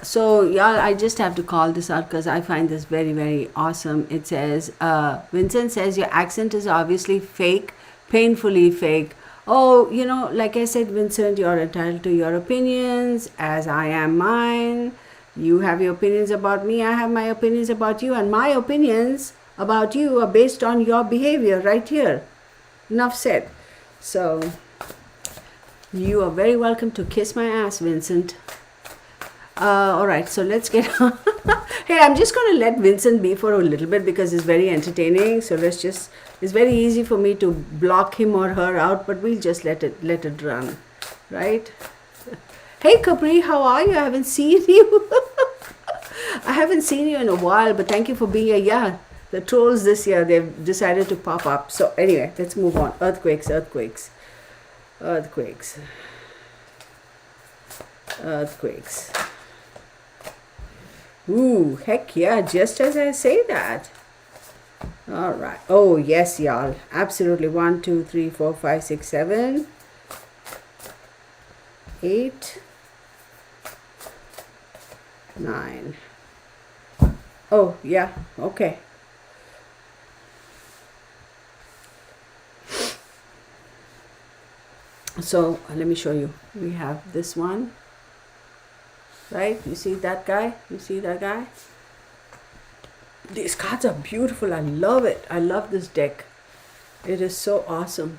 So y'all, I just have to call this out because I find this very, very awesome. It says, Vincent says your accent is obviously fake, painfully fake. Oh, you know, like I said, Vincent, you're entitled to your opinions, as I am mine. You have your opinions about me, I have my opinions about you, and my opinions about you are based on your behavior right here. Enough said. So, you are very welcome to kiss my ass, Vincent. Alright, so let's get on. Hey, I'm just going to let Vincent be for a little bit because it's very entertaining. So it's very easy for me to block him or her out, but we'll just let it run, right? Hey Capri, how are you? I haven't seen you. I haven't seen you in a while, but thank you for being here. Yeah, the trolls this year, they've decided to pop up. So anyway, let's move on. Earthquakes. Ooh, heck yeah, just as I say that. All right. Oh, yes, y'all. Absolutely. 1, 2, 3, 4, 5, 6, 7, 8, 9. Oh, yeah. Okay. So, let me show you. We have this one. Right? You see that guy? These cards are beautiful. I love it. I love this deck. It is so awesome.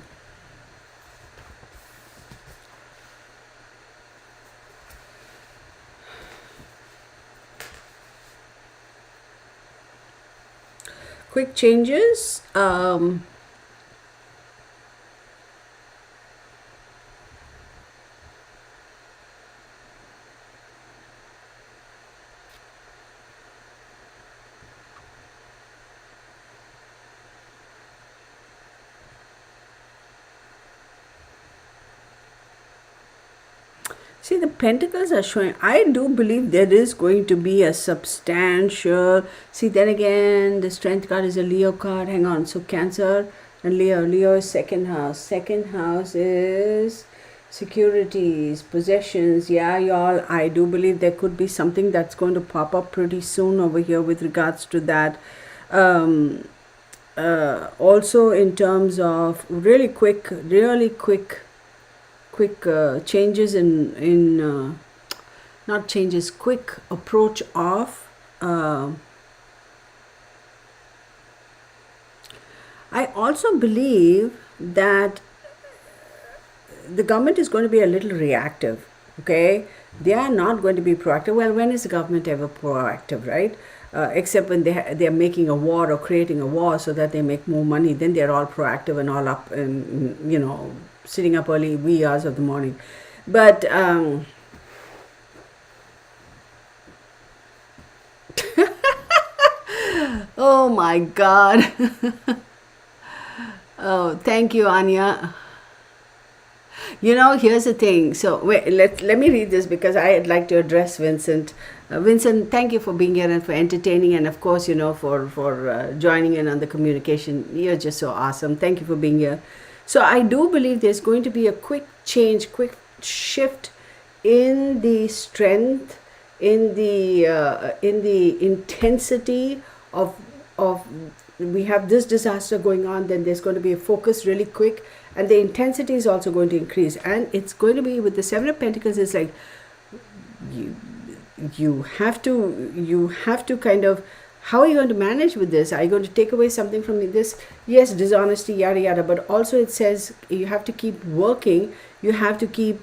Quick changes. See, the pentacles are showing. I do believe there is going to be a substantial. See, then again, the strength card is a Leo card. Hang on. So Cancer and Leo. Leo is second house. Second house is securities, possessions. Yeah, y'all. I do believe there could be something that's going to pop up pretty soon over here with regards to that. Also, in terms of really quick changes in not changes, quick approach of I also believe that the government is going to be a little reactive. Okay, they are not going to be proactive. Well, when is the government ever proactive, right? Except when they are making a war or creating a war so that they make more money, then they're all proactive and all up and sitting up early wee hours of the morning. But Oh my God. Oh, thank you, Anya. Here's the thing. So wait, let me read this because I'd like to address Vincent. Vincent, thank you for being here and for entertaining, and of course, for joining in on the communication. You're just so awesome. Thank you for being here. So I do believe there's going to be a quick change, quick shift in the strength, in the intensity of we have this disaster going on, then there's going to be a focus really quick, and the intensity is also going to increase, and it's going to be with the Seven of Pentacles. It's like you have to kind of, how are you going to manage with this? Are you going to take away something from this? Yes, dishonesty, yada yada, but also it says you have to keep working. You have to keep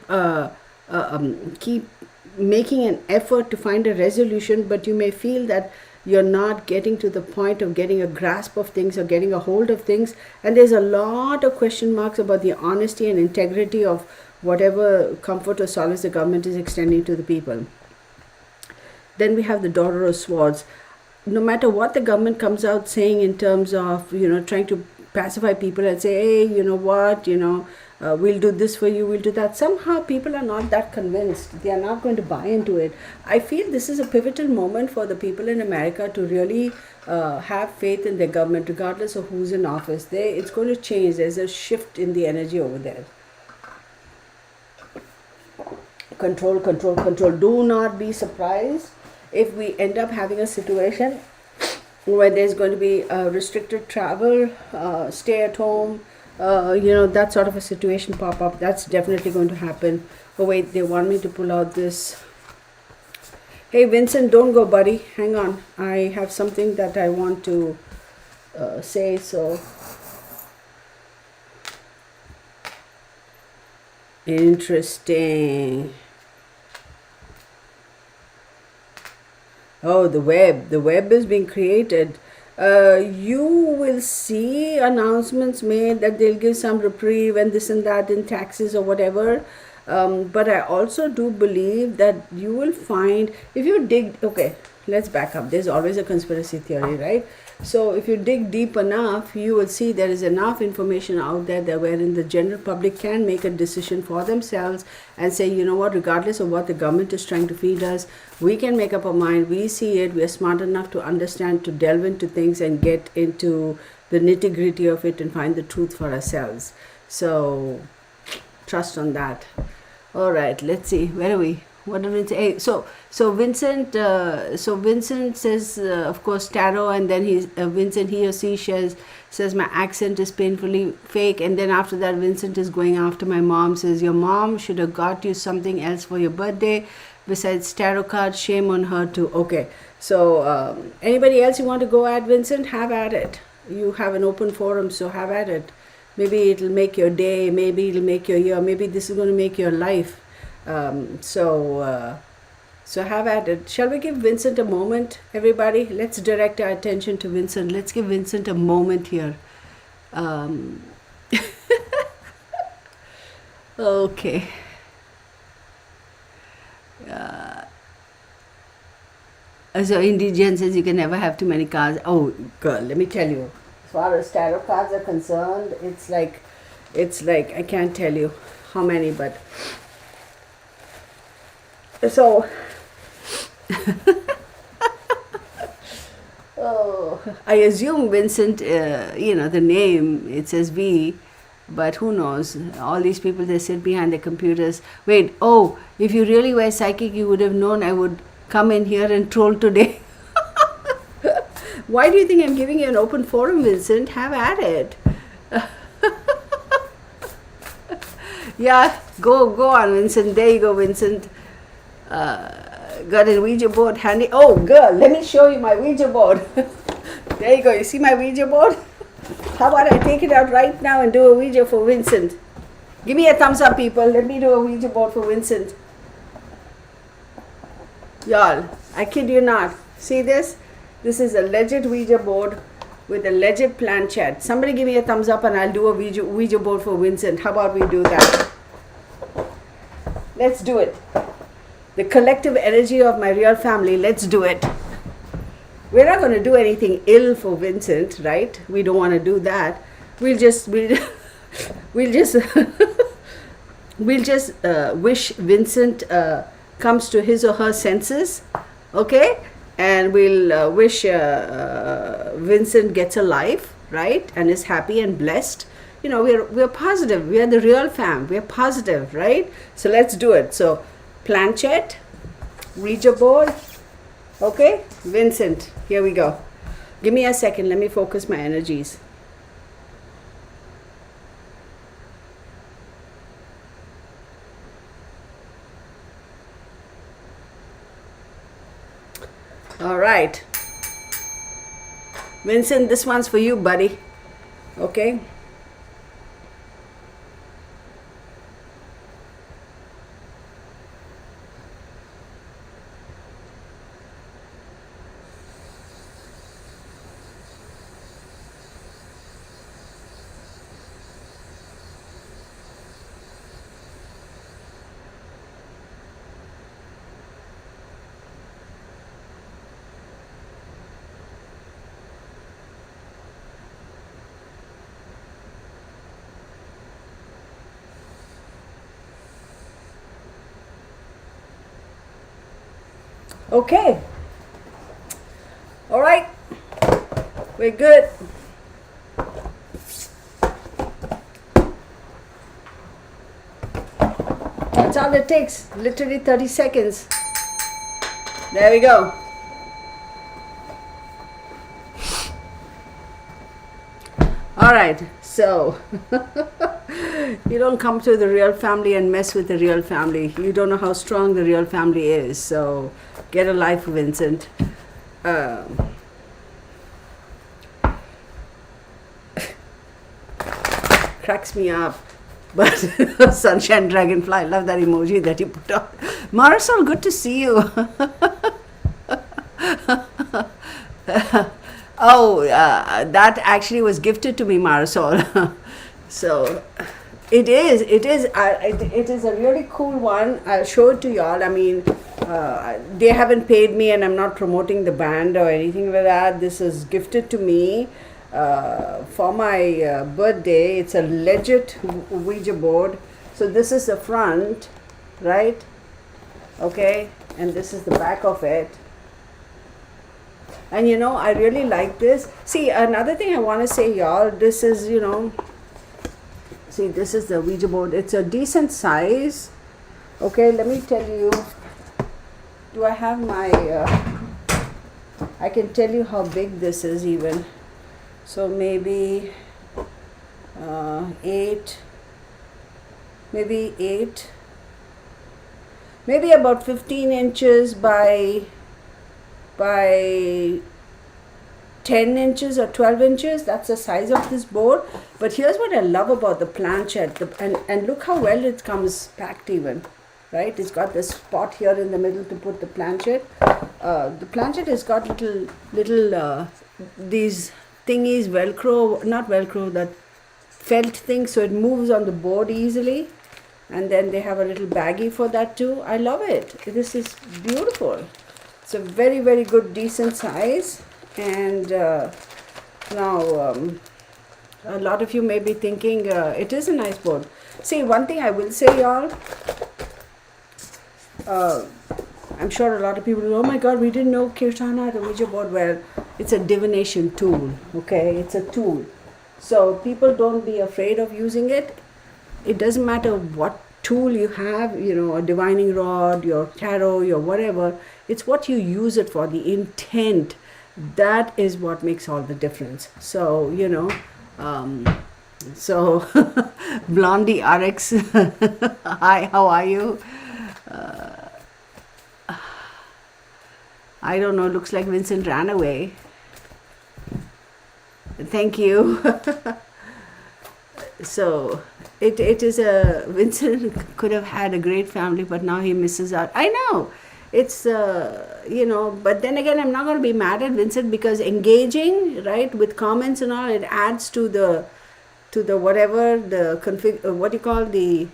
making an effort to find a resolution, but you may feel that you're not getting to the point of getting a grasp of things or getting a hold of things, and there's a lot of question marks about the honesty and integrity of whatever comfort or solace the government is extending to the people. Then we have the Daughter of Swords. No matter what the government comes out saying in terms of trying to pacify people and say, hey, we'll do this for you, we'll do that, somehow people are not that convinced. They are not going to buy into it. I feel this is a pivotal moment for the people in America to really have faith in their government, regardless of who's in office. It's going to change. There's a shift in the energy over there. Control, control, control. Do not be surprised if we end up having a situation where there's going to be restricted travel, stay at home, that sort of a situation pop up. That's definitely going to happen. Oh wait, they want me to pull out this. Hey Vincent, don't go buddy, hang on. I have something that I want to say. So interesting. Oh, the web is being created. You will see announcements made that they'll give some reprieve and this and that in taxes or whatever. But I also do believe that you will find, if you dig, okay, let's back up. There's always a conspiracy theory, right? So if you dig deep enough, you will see there is enough information out there that wherein the general public can make a decision for themselves and say, you know what, regardless of what the government is trying to feed us, we can make up our mind. We see it. We are smart enough to understand, to delve into things and get into the nitty-gritty of it and find the truth for ourselves. So trust on that. All right, let's see. Where are we? What did it say? So Vincent says, of course, tarot, and then Vincent, he or she says my accent is painfully fake, and then after that Vincent is going after my mom, says your mom should have got you something else for your birthday besides tarot cards. Shame on her too. Okay, so anybody else you want to go at, Vincent? Have at it. You have an open forum, so have at it. Maybe it'll make your day, maybe it'll make your year, maybe this is going to make your life. So have at it. Shall we give Vincent a moment, everybody? Let's direct our attention to Vincent. Let's give Vincent a moment here. Okay. So Indigen says you can never have too many cards. Oh, girl, let me tell you. As far as tarot cards are concerned, it's like I can't tell you how many, but so I assume Vincent, the name, it says V, but who knows? All these people, they sit behind their computers. Wait, if you really were psychic, you would have known I would come in here and troll today. Why do you think I'm giving you an open forum, Vincent? Have at it. Yeah, go on, Vincent. There you go, Vincent. Got a Ouija board handy. Oh, girl, let me show you my Ouija board. There you go. You see my Ouija board? How about I take it out right now and do a Ouija for Vincent? Give me a thumbs up, people. Let me do a Ouija board for Vincent. Y'all, I kid you not. See this? This is a legit Ouija board with a legit planchette. Somebody give me a thumbs up and I'll do a Ouija board for Vincent. How about we do that? Let's do it. The collective energy of my real family. Let's do it. we're not going to do anything ill for Vincent, right? We don't want to do that. We'll just we'll just we'll just wish Vincent comes to his or her senses, okay? And we'll wish Vincent gets a life, right? And is happy and blessed. You know, we're positive. We are the real fam. We're positive, right? So let's do it. So planchette, Ouija board, okay? Vincent, here we go. Give me a second. Let me focus my energies. All right. Vincent, this one's for you, buddy. Okay? Okay. All right. We're good. That's all it takes. Literally 30 seconds. There we go. All right. So, you don't come to the real family and mess with the real family. You don't know how strong the real family is. So, get a life, Vincent. Cracks me up. But sunshine dragonfly, I love that emoji that you put on. Marisol, good to see you. Oh, that actually was gifted to me, Marisol. So it is a really cool one. I'll show it to y'all. I mean, they haven't paid me and I'm not promoting the band or anything like that. This is gifted to me for my birthday. It's a legit Ouija board. So this is the front, right? Okay, and this is the back of it. And you know, I really like this. See, another thing I want to say, y'all, this is, you know, see, this is the Ouija board. It's a decent size. Okay, let me tell you. Do I have my, I can tell you how big this is even. So maybe 8, maybe about 15 inches by 10 inches or 12 inches. That's the size of this board. But here's what I love about the planchette, and look how well it comes packed even, right? It's got this spot here in the middle to put the planchette. The planchette has got little these thingies, velcro, not velcro, that felt thing, so it moves on the board easily. And then they have a little baggie for that too. I love it. This is beautiful. It's a very, very good, decent size. And now a lot of you may be thinking it is a nice board. See, one thing I will say, y'all, I'm sure a lot of people, oh my God, we didn't know Kirtana had a Ouija board. Well, it's a divination tool, okay? It's a tool. So people don't be afraid of using it. It doesn't matter what tool you have, you know, a divining rod, your tarot, your whatever. It's what you use it for, the intent. That is what makes all the difference. So, you know, so Blondie RX, hi, how are you? I don't know, looks like Vincent ran away. Thank you. So it is a, Vincent could have had a great family, but now he misses out. I know. It's, you know, but then again, I'm not going to be mad at Vincent, because engaging, right, with comments and all, it adds to the whatever, the config, what do you call, the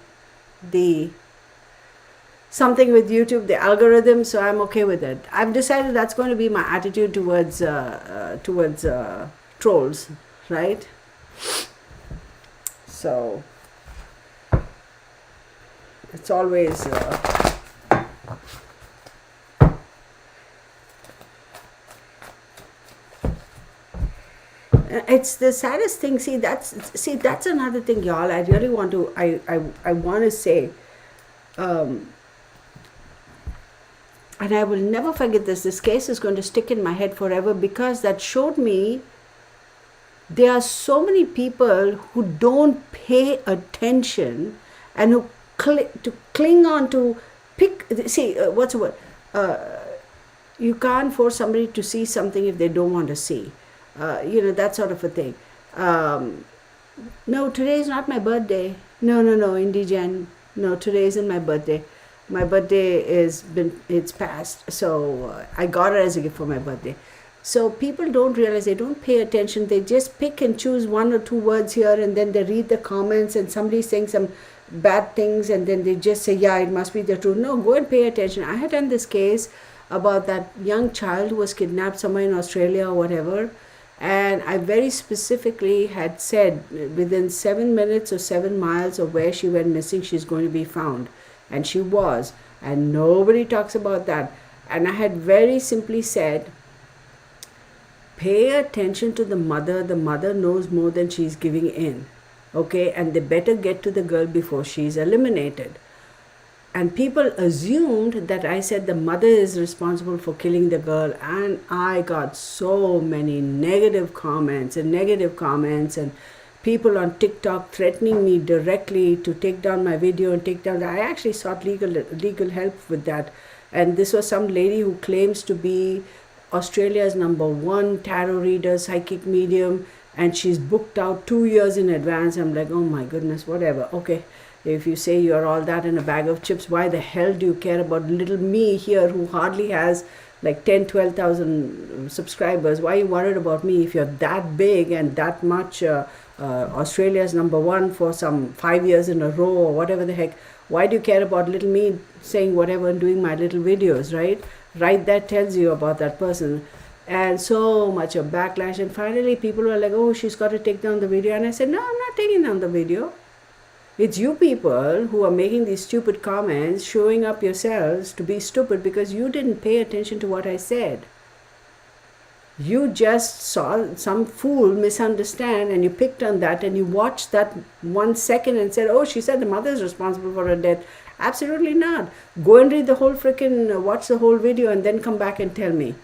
something with YouTube, the algorithm, so I'm okay with it. I've decided that's going to be my attitude towards trolls, right? So it's always it's the saddest thing. See, that's another thing, y'all. I really want to I want to say, and I will never forget this. This case is going to stick in my head forever, because that showed me there are so many people who don't pay attention and who cling on to what's the word? You can't force somebody to see something if they don't want to see. That sort of a thing. No, today is not my birthday. No, Indigen. No, today isn't my birthday. My birthday it's past. So I got it as a gift for my birthday. So people don't realize, they don't pay attention. They just pick and choose one or two words here, and then they read the comments and somebody's saying some bad things, and then they just say, yeah, it must be the truth. No, go and pay attention. I had done this case about that young child who was kidnapped somewhere in Australia or whatever. And I very specifically had said within 7 minutes or 7 miles of where she went missing, she's going to be found. And she was. And nobody talks about that. And I had very simply said, pay attention to the mother. The mother knows more than she's giving in. Okay? And they better get to the girl before she's eliminated. And people assumed that I said the mother is responsible for killing the girl. And I got so many negative comments and people on TikTok threatening me directly to take down my video and take down. I actually sought legal help with that. And this was some lady who claims to be Australia's #1 tarot reader, psychic medium, and she's booked out 2 years in advance. I'm like, oh my goodness, whatever. Okay, if you say you're all that in a bag of chips, why the hell do you care about little me here who hardly has like 10,000-12,000 subscribers? Why are you worried about me if you're that big and that much Australia's #1 for some 5 years in a row or whatever the heck? Why do you care about little me saying whatever and doing my little videos, right? Right, that tells you about that person. And so much of backlash. And finally people were like, oh, she's got to take down the video. And I said, no, I'm not taking down the video. It's you people who are making these stupid comments, showing up yourselves to be stupid because you didn't pay attention to what I said. You just saw some fool misunderstand and you picked on that and you watched that 1 second and said, oh, she said the mother is responsible for her death. Absolutely not. Go and read the whole watch the whole video and then come back and tell me.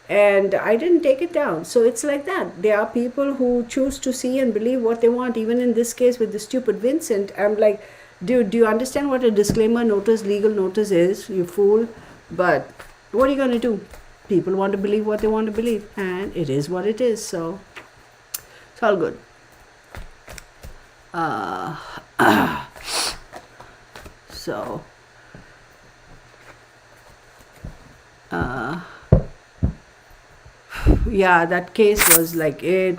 And I didn't take it down. So it's like that. There are people who choose to see and believe what they want. Even in this case with the stupid Vincent, I'm like, dude, do you understand what a disclaimer notice, legal notice is, you fool? But what are you going to do? People want to believe what they want to believe. And it is what it is. So it's all good. Yeah, that case was like, and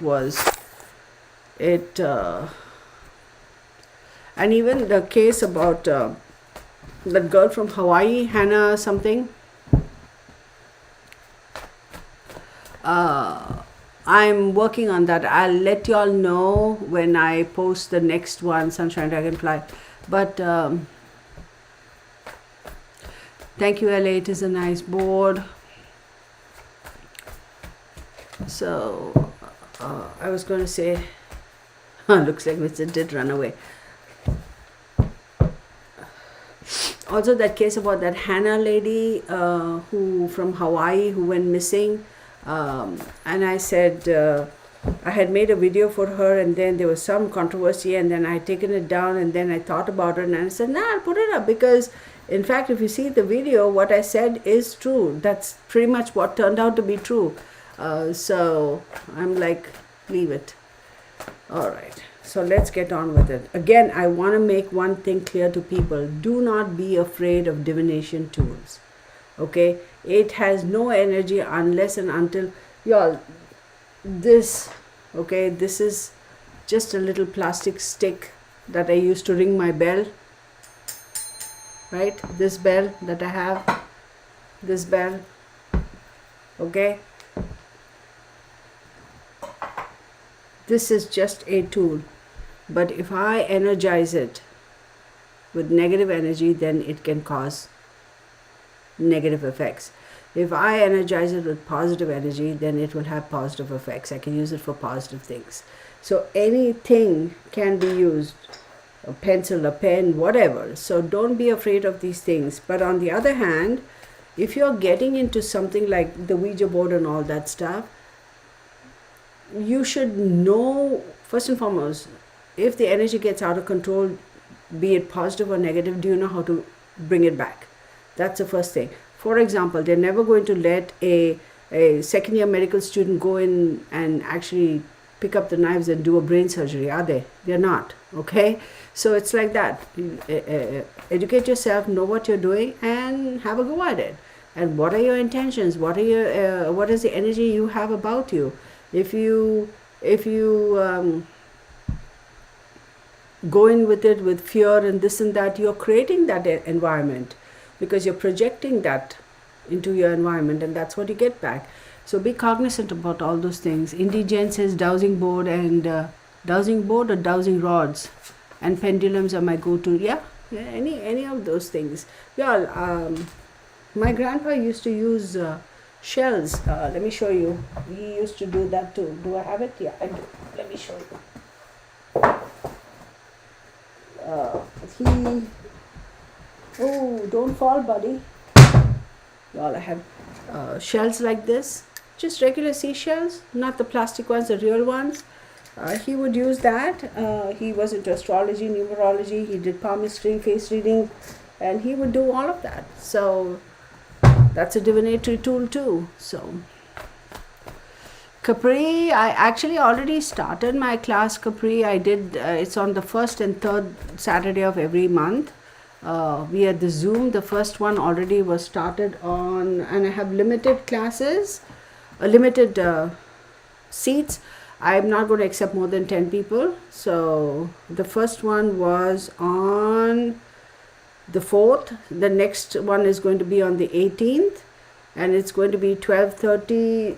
even the case about that girl from Hawaii, Hannah something, I'm working on that. I'll let y'all know when I post the next one, Sunshine Dragonfly. But thank you, LA. It is a nice board. So I was going to say, looks like Vincent did run away. Also, that case about that Hannah lady who from Hawaii who went missing. And I said I had made a video for her, and then there was some controversy, and then I had taken it down, and then I thought about it, and I said, I'll put it up, because in fact, if you see the video, what I said is true. That's pretty much what turned out to be true. So I'm like, leave it. All right. So let's get on with it. Again, I want to make one thing clear to people. Do not be afraid of divination tools. Okay? It has no energy unless and until, y'all, this is just a little plastic stick that I used to ring my bell. right? This bell that I have, this bell, okay? This is just a tool, but if I energize it with negative energy, then it can cause negative effects. If I energize it with positive energy, then it will have positive effects. I can use it for positive things. So anything can be used, a pencil, a pen, whatever. So don't be afraid of these things. But on the other hand, if you're getting into something like the Ouija board and all that stuff, you should know, first and foremost, if the energy gets out of control, be it positive or negative, do you know how to bring it back? That's the first thing. For example, they're never going to let a second year medical student go in and actually pick up the knives and do a brain surgery, are they? They're not, okay? So it's like that. Educate yourself, know what you're doing, and have a go at it. And what are your intentions? What is the energy you have about you? If you go in with it with fear and this and that, you're creating that environment, because you're projecting that into your environment, and that's what you get back. So be cognizant about all those things. Indigent says dowsing board and dowsing board or dowsing rods and pendulums are my go-to. Yeah, any of those things. Yeah, my grandpa used to use shells. Let me show you. He used to do that too. Do I have it? Yeah, I do. Let me show you. Oh, don't fall, buddy. Well, I have shells like this, just regular seashells, not the plastic ones, the real ones. He would use that. He was into astrology, numerology. He did palmistry, face reading, and he would do all of that. So that's a divinatory tool too. So Capri, I actually already started my class Capri. I did. It's on the first and third Saturday of every month. We had the Zoom. The first one already was started on, and I have limited classes, limited seats. I'm not going to accept more than 10 people. So the first one was on the 4th. The next one is going to be on the 18th, and it's going to be 12:30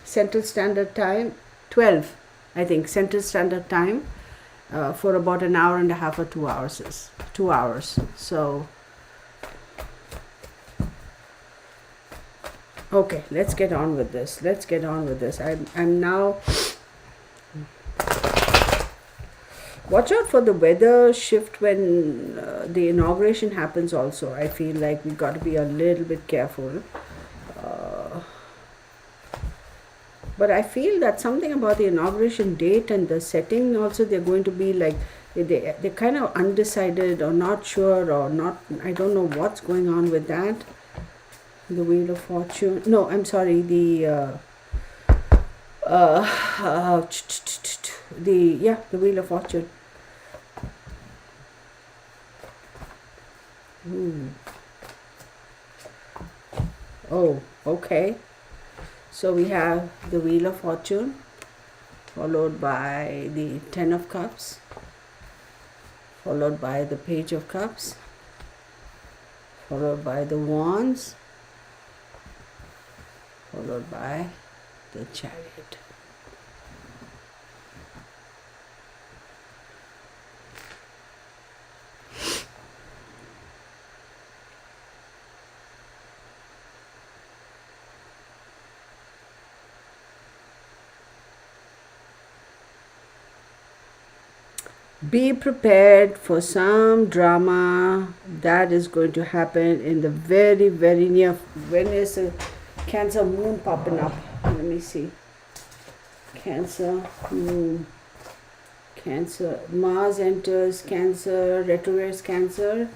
Central Standard Time, 12 I think Central Standard Time, for about an hour and a half or 2 hours. 2 hours. So okay, let's get on with this. I'm now. Watch out for the weather shift when the inauguration happens also. I feel like we've got to be a little bit careful. But I feel that something about the inauguration date and the setting also, they're going to be like, they're kind of undecided or not sure or not. I don't know what's going on with that. The Wheel of Fortune. No, I'm sorry. The Wheel of Fortune. Oh, okay. So we have the Wheel of Fortune, followed by the Ten of Cups, followed by the Page of Cups, followed by the Wands, followed by the Chariot. Be prepared for some drama that is going to happen in the very, very near. When is a Cancer moon popping up? Let me see. Cancer moon. Cancer. Mars enters Cancer, retrogrades Cancer.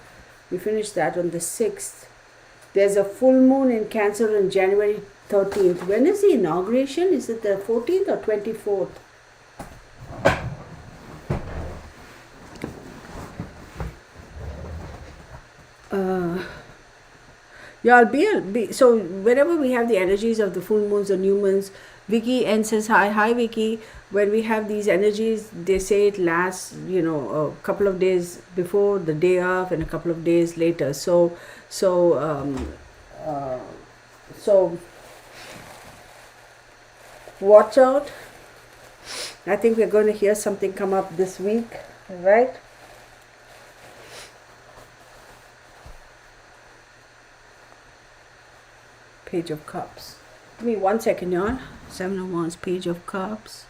We finished that on the 6th. There's a full moon in Cancer on January 13th. When is the inauguration? Is it the 14th or 24th? Yeah, so whenever we have the energies of the full moons or new moons, Vicky N says hi. Hi Vicky. When we have these energies, they say it lasts, a couple of days before, the day of, and a couple of days later. So watch out. I think we're going to hear something come up this week, right? Page of Cups. Give me 1 second, y'all. 7 of Wands, Page of Cups.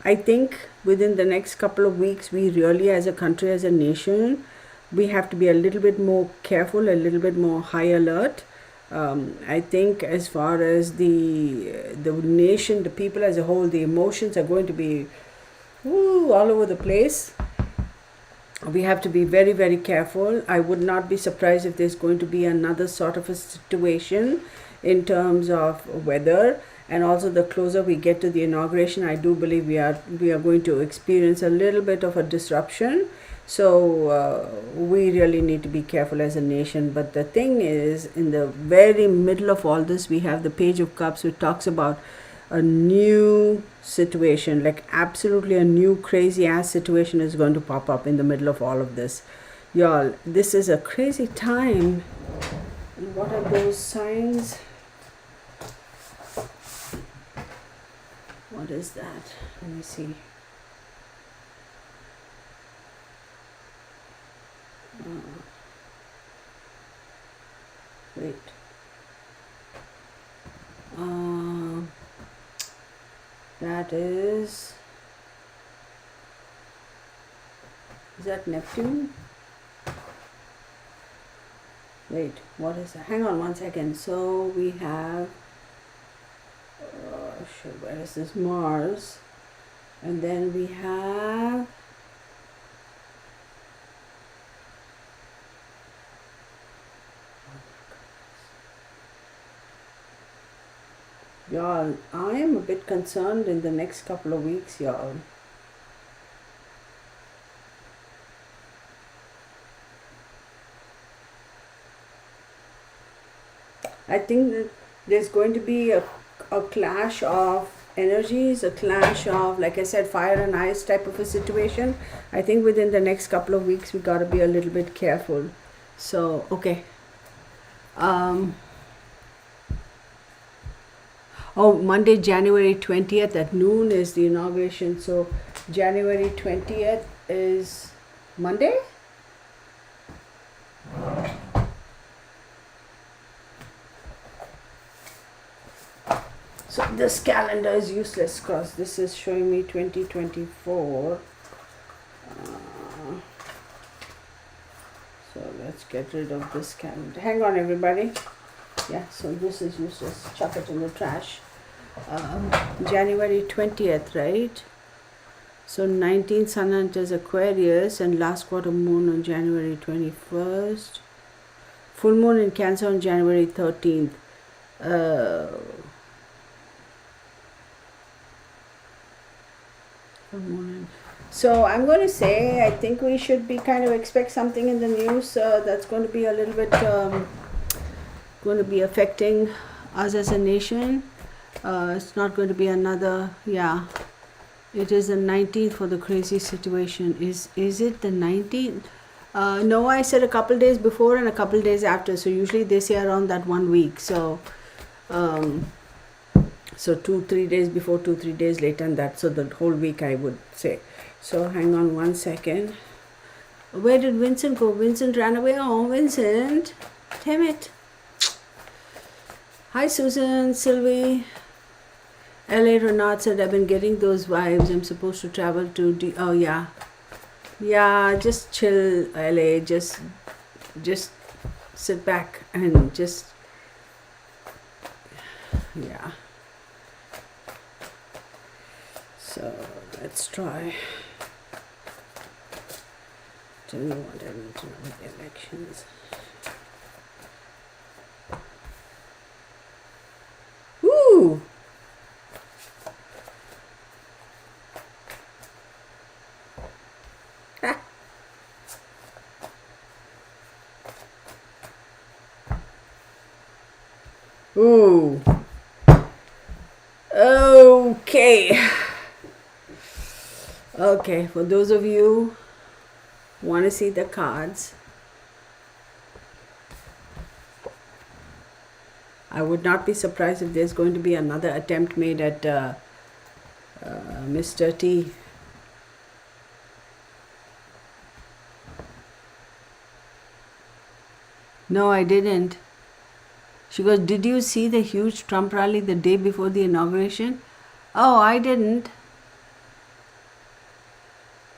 I think within the next couple of weeks, we really, as a country, as a nation, we have to be a little bit more careful, a little bit more high alert. I think as far as the nation, the people as a whole, the emotions are going to be all over the place. We have to be very, very careful. I would not be surprised if there's going to be another sort of a situation in terms of weather. And also, the closer we get to the inauguration, I do believe we are going to experience a little bit of a disruption. So we really need to be careful as a nation. But the thing is, in the very middle of all this, we have the Page of Cups, which talks about a new situation, like absolutely a new crazy ass situation is going to pop up in the middle of all of this. Y'all, this is a crazy time. And what are those signs? What is that? Let me see. Wait. That is that Neptune? Wait, what is that? Hang on 1 second. So we have, where is this? Mars. And then we have y'all, I am a bit concerned in the next couple of weeks, y'all. I think that there's going to be a clash of energies, a clash of, like I said, fire and ice type of a situation. I think within the next couple of weeks, we got to be a little bit careful. So, okay. Monday, January 20th at noon is the inauguration. So January 20th is Monday? So this calendar is useless because this is showing me 2024. So let's get rid of this calendar. Hang on, everybody. Yeah, so this is useless. Chuck it in the trash. January 20th, right? So 19th Sun enters Aquarius and last quarter moon on January 21st. Full moon in Cancer on January 13th. So I'm going to say, I think we should be kind of expect something in the news that's going to be a little bit going to be affecting us as a nation. It's not going to be another, yeah. It is the 19th for the crazy situation. Is it the 19th? No, I said a couple days before and a couple days after. So usually they say around that 1 week. So, so 2-3 days before, 2-3 days later, and that. So the whole week, I would say. So hang on 1 second. Where did Vincent go? Vincent ran away. Oh, Vincent. Damn it. Hi, Susan, Sylvie. L.A. Renard said, I've been getting those vibes. I'm supposed to travel to... oh, yeah. Yeah, just chill, L.A. Just sit back and just... yeah. So, let's try. Tell me what I need to know with the elections. Woo! Ooh. Okay. Okay, for those of you who want to see the cards, I would not be surprised if there's going to be another attempt made at Mr. T. No, I didn't. She goes, did you see the huge Trump rally the day before the inauguration? Oh, I didn't.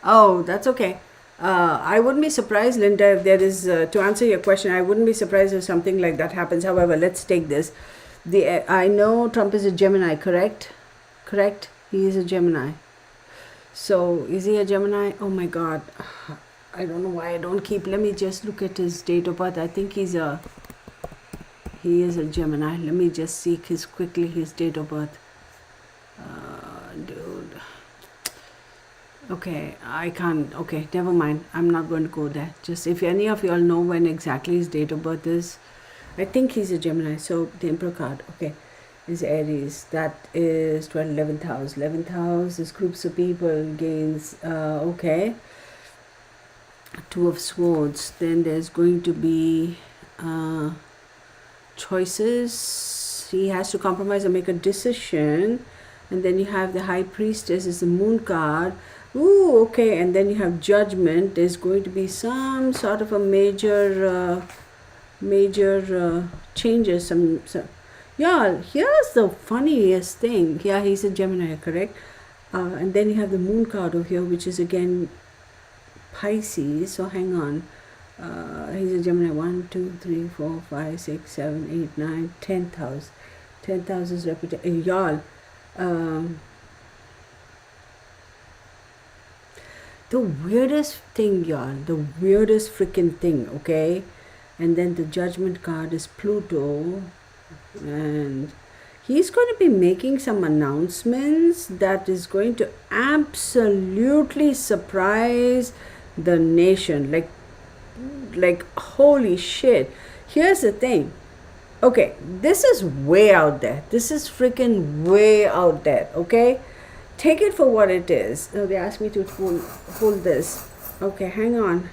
Oh, that's okay. I wouldn't be surprised, Linda, if there is, to answer your question, I wouldn't be surprised if something like that happens. However, let's take this. I know Trump is a Gemini, correct? Correct? He is a Gemini. So, is he a Gemini? Oh my God. I don't know why I don't keep. Let me just look at his date of birth. I think he is a Gemini. Let me just seek quickly his date of birth. Dude. Okay, I can't. Okay, never mind. I'm not going to go there. Just if any of you all know when exactly his date of birth is. I think he's a Gemini. So the Emperor card. Okay. Is Aries. That is 11th house. 11th house is groups of people, gains. Okay. Two of Swords. Then there's going to be choices. He has to compromise or make a decision. And then you have the High Priestess is the Moon card. Ooh, okay. And then you have Judgment. There's going to be some sort of a major changes. Some yeah, here's the funniest thing. Yeah, he's a Gemini, correct? And then you have the Moon card over here, which is again Pisces. So hang on. He's a Gemini. 1, 2, 3, 4, 5, 6, 7, 8, 9, 10th house. 10th house is reputation. Y'all. The weirdest thing, y'all. The weirdest freaking thing, okay? And then the Judgment card is Pluto. And he's going to be making some announcements that is going to absolutely surprise the nation. Like holy shit. Here's the thing. Okay, this is way out there. This is freaking way out there, okay? Take it for what it is. Oh, they asked me to hold this. Okay, hang on.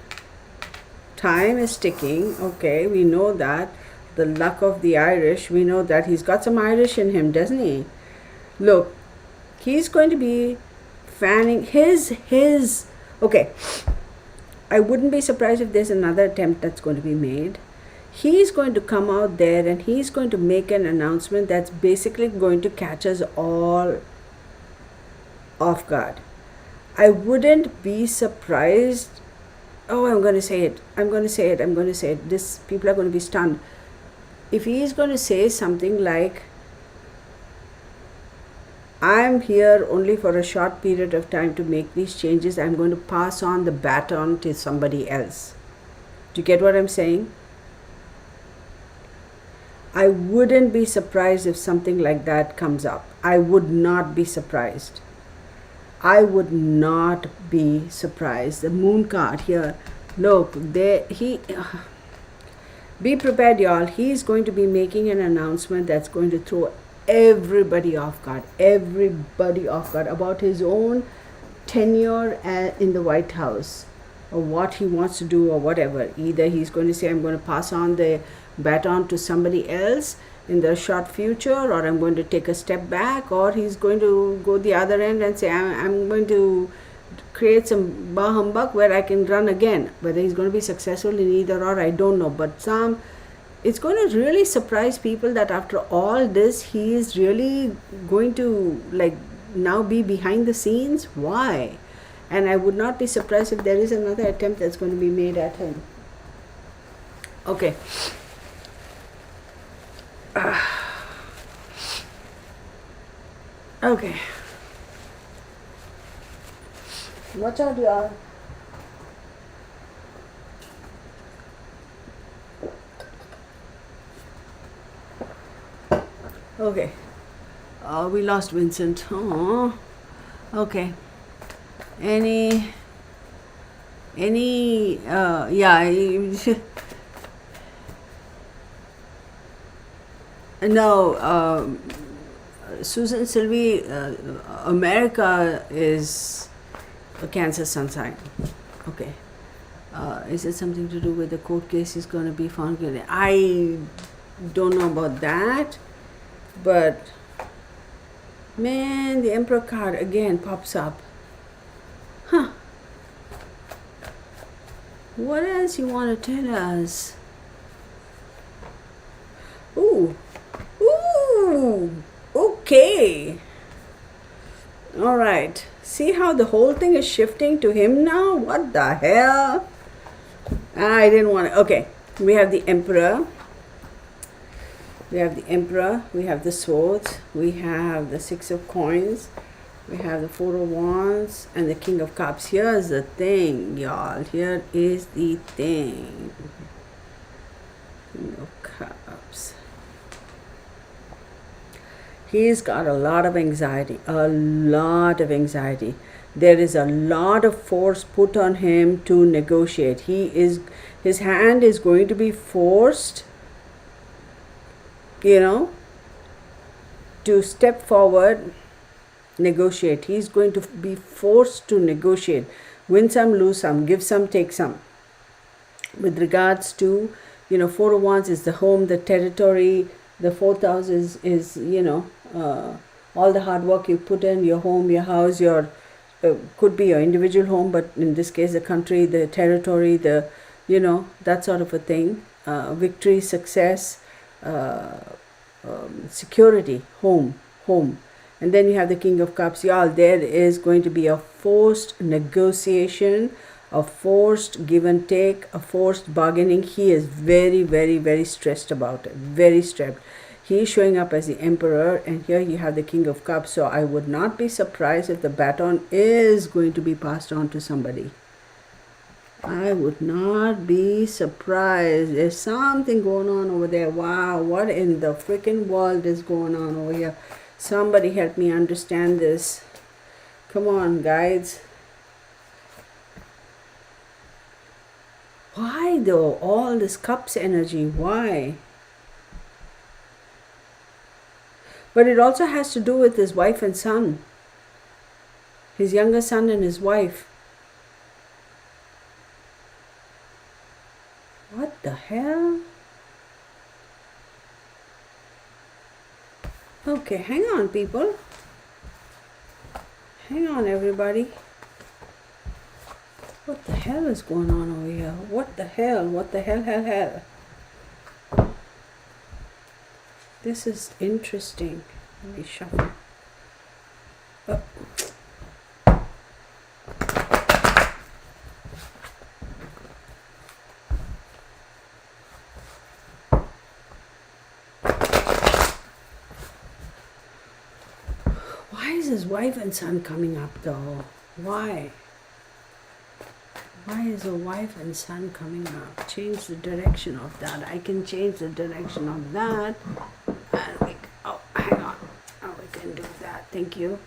Time is ticking. Okay, we know that. The luck of the Irish. We know that he's got some Irish in him, doesn't he? Look, he's going to be fanning his. Okay, I wouldn't be surprised if there's another attempt that's going to be made. He's going to come out there and he's going to make an announcement that's basically going to catch us all off guard. I wouldn't be surprised. Oh, I'm going to say it. This people are going to be stunned. If he is going to say something like, I'm here only for a short period of time to make these changes. I'm going to pass on the baton to somebody else. Do you get what I'm saying? I wouldn't be surprised if something like that comes up. I would not be surprised. I would not be surprised. The Moon card here. Look, be prepared, y'all. He's going to be making an announcement that's going to throw everybody off guard. Everybody off guard about his own tenure in the White House, or what he wants to do, or whatever. Either he's going to say, I'm going to pass on the baton to somebody else in the short future, or I'm going to take a step back, or he's going to go the other end and say, I'm going to create some bah humbug where I can run again. Whether he's going to be successful in either or, I don't know. But it's going to really surprise people that after all this, he is really going to now be behind the scenes. Why? And I would not be surprised if there is another attempt that's going to be made at him. Okay. Okay. Watch out, y'all. Okay. We lost Vincent. Oh. Okay. Yeah. No, Susan Sylvie, America is a Cancer sun sign. Okay. Is it something to do with the court case is going to be found guilty? I don't know about that, but man, the Emperor card again pops up. Huh. What else you want to tell us? Ooh. Ooh. Okay. All right. See how the whole thing is shifting to him now? What the hell? I didn't want to. Okay. We have the Emperor. We have the Emperor. We have the Swords. We have the Six of Coins. We have the Four of Wands and the King of Cups. Here's the thing, y'all. Here is the thing. King of Cups. He's got a lot of anxiety. A lot of anxiety. There is a lot of force put on him to negotiate. His hand is going to be forced, to step forward, negotiate. He's going to be forced to negotiate. Win some, lose some, give some, take some. With regards to, Four of Wands is the home, the territory. The fourth house is all the hard work you put in, your home, your house, your could be your individual home, but in this case the country, the territory, that sort of a thing. Victory, success, security, home. And then you have the King of Cups. Y'all, there is going to be a forced negotiation, a forced give and take, a forced bargaining. He is very, very, very stressed about it. Very stressed. He is showing up as the Emperor, and here you have the King of Cups. So I would not be surprised if the baton is going to be passed on to somebody. I would not be surprised. There's something going on over there. Wow, what in the freaking world is going on over here? Somebody help me understand this. Come on, guides. Why though? All this cups energy. Why? But it also has to do with his wife and son. His younger son and his wife. What the hell? Okay, hang on, people. Hang on, everybody. What the hell is going on over here? What the hell? What the hell? This is interesting. Let me shuffle. Oh. Why is his wife and son coming up though? Why? Why is a wife and son coming up? Change the direction of that. I can change the direction of that. And hang on. Oh, we can do that. Thank you.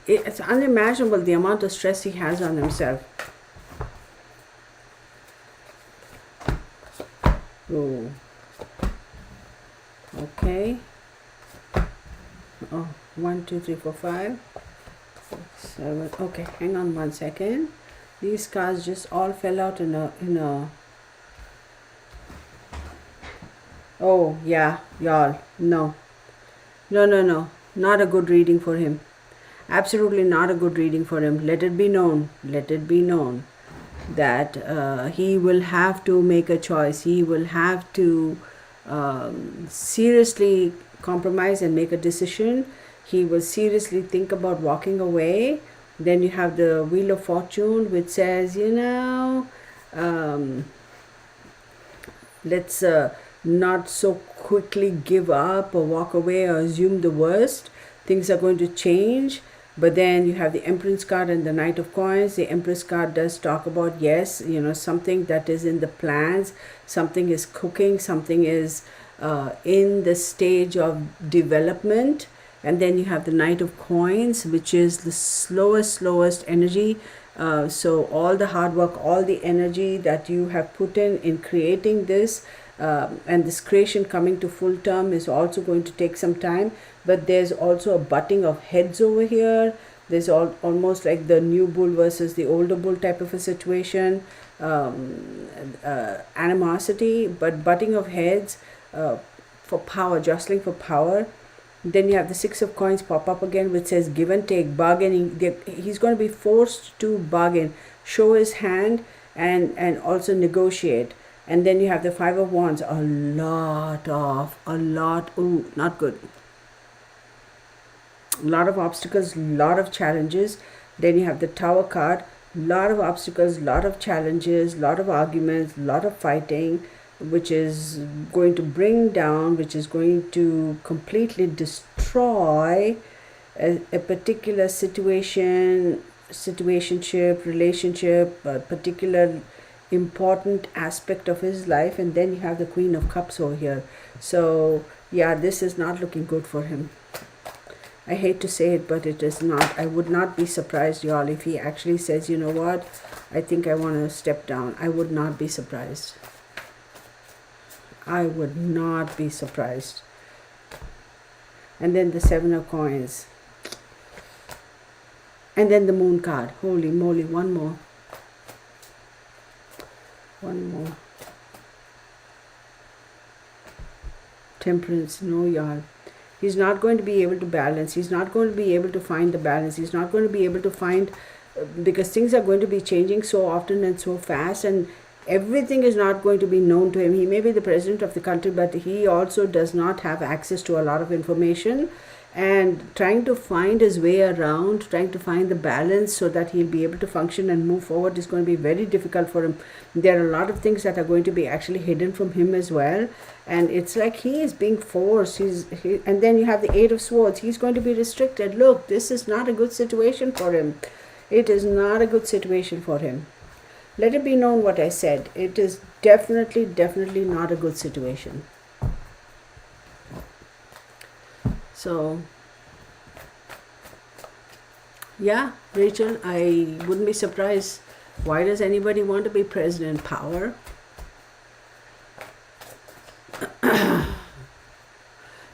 It's unimaginable the amount of stress he has on himself. Oh. Okay. Oh, 1, 2, 3, 4, 5, 6, 7. Okay, hang on 1 second. These cards just all fell out in a. Oh yeah, y'all. No. Not a good reading for him. Absolutely not a good reading for him. Let it be known that he will have to make a choice. He will have to seriously compromise and make a decision. He will seriously think about walking away. Then you have the Wheel of Fortune, which says, let's not so quickly give up or walk away or assume the worst. Things are going to change. But then you have the Empress card and the Knight of Coins. The Empress card does talk about, yes, something that is in the plans, something is cooking, something is in the stage of development. And then you have the Knight of Coins, which is the slowest energy. So all the hard work, all the energy that you have put in creating this, and this creation coming to full term is also going to take some time. But there's also a butting of heads over here. There's almost like the new bull versus the older bull type of a situation, animosity, but butting of heads, for power, jostling for power. Then you have the Six of Coins pop up again, which says give and take, bargaining. He's going to be forced to bargain, show his hand, and also negotiate. And then you have the Five of Wands, a lot, ooh, not good. A lot of obstacles, lot of challenges. Then you have the Tower card, lot of obstacles, lot of challenges, lot of arguments, lot of fighting, which is going to bring down, which is going to completely destroy a particular situationship, relationship, a particular important aspect of his life. And then you have the Queen of Cups over here. So yeah, this is not looking good for him. I hate to say it, but it is not. I would not be surprised, y'all, if he actually says, you know what, I think I want to step down. I would not be surprised. I would not be surprised. And then the Seven of Coins. And then the Moon card. Holy moly, one more. Temperance, no, y'all. He's not going to be able to balance. He's not going to be able to find the balance. He's not going to be able to find, because things are going to be changing so often and so fast, and everything is not going to be known to him. He may be the president of the country, but he also does not have access to a lot of information. And trying to find his way around, trying to find the balance so that he'll be able to function and move forward is going to be very difficult for him. There are a lot of things that are going to be actually hidden from him as well. And it's like he is being forced. And then you have the Eight of Swords. He's going to be restricted. Look, this is not a good situation for him. It is not a good situation for him. Let it be known what I said. It is definitely not a good situation. So, yeah, Rachel, I wouldn't be surprised. Why does anybody want to be president? Power.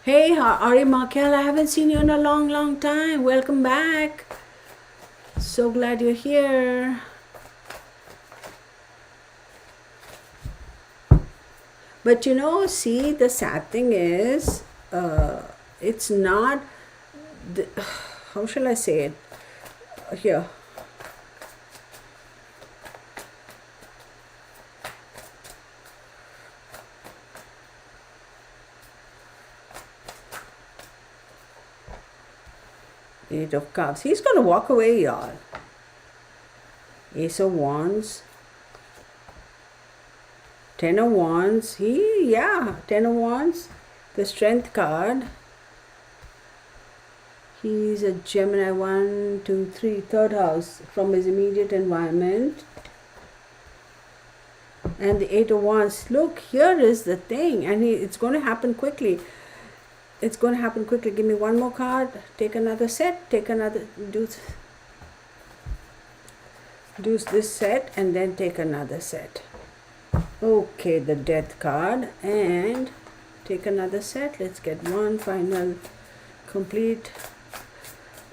Hey, Ari Markel, I haven't seen you in a long time. Welcome back. So glad you're here. But see, the sad thing is, it's not, how shall I say it? Here. Eight of Cups. He's going to walk away, y'all. Ace of Wands. Ten of Wands. Ten of Wands. The Strength card. He's a Gemini, 1, 2, 3, third house from his immediate environment. And the Eight of Wands. Look, here is the thing. And it's going to happen quickly. It's going to happen quickly. Give me one more card. Take another set. Take another. Do this set and then take another set. Okay, the Death card. And take another set. Let's get one final complete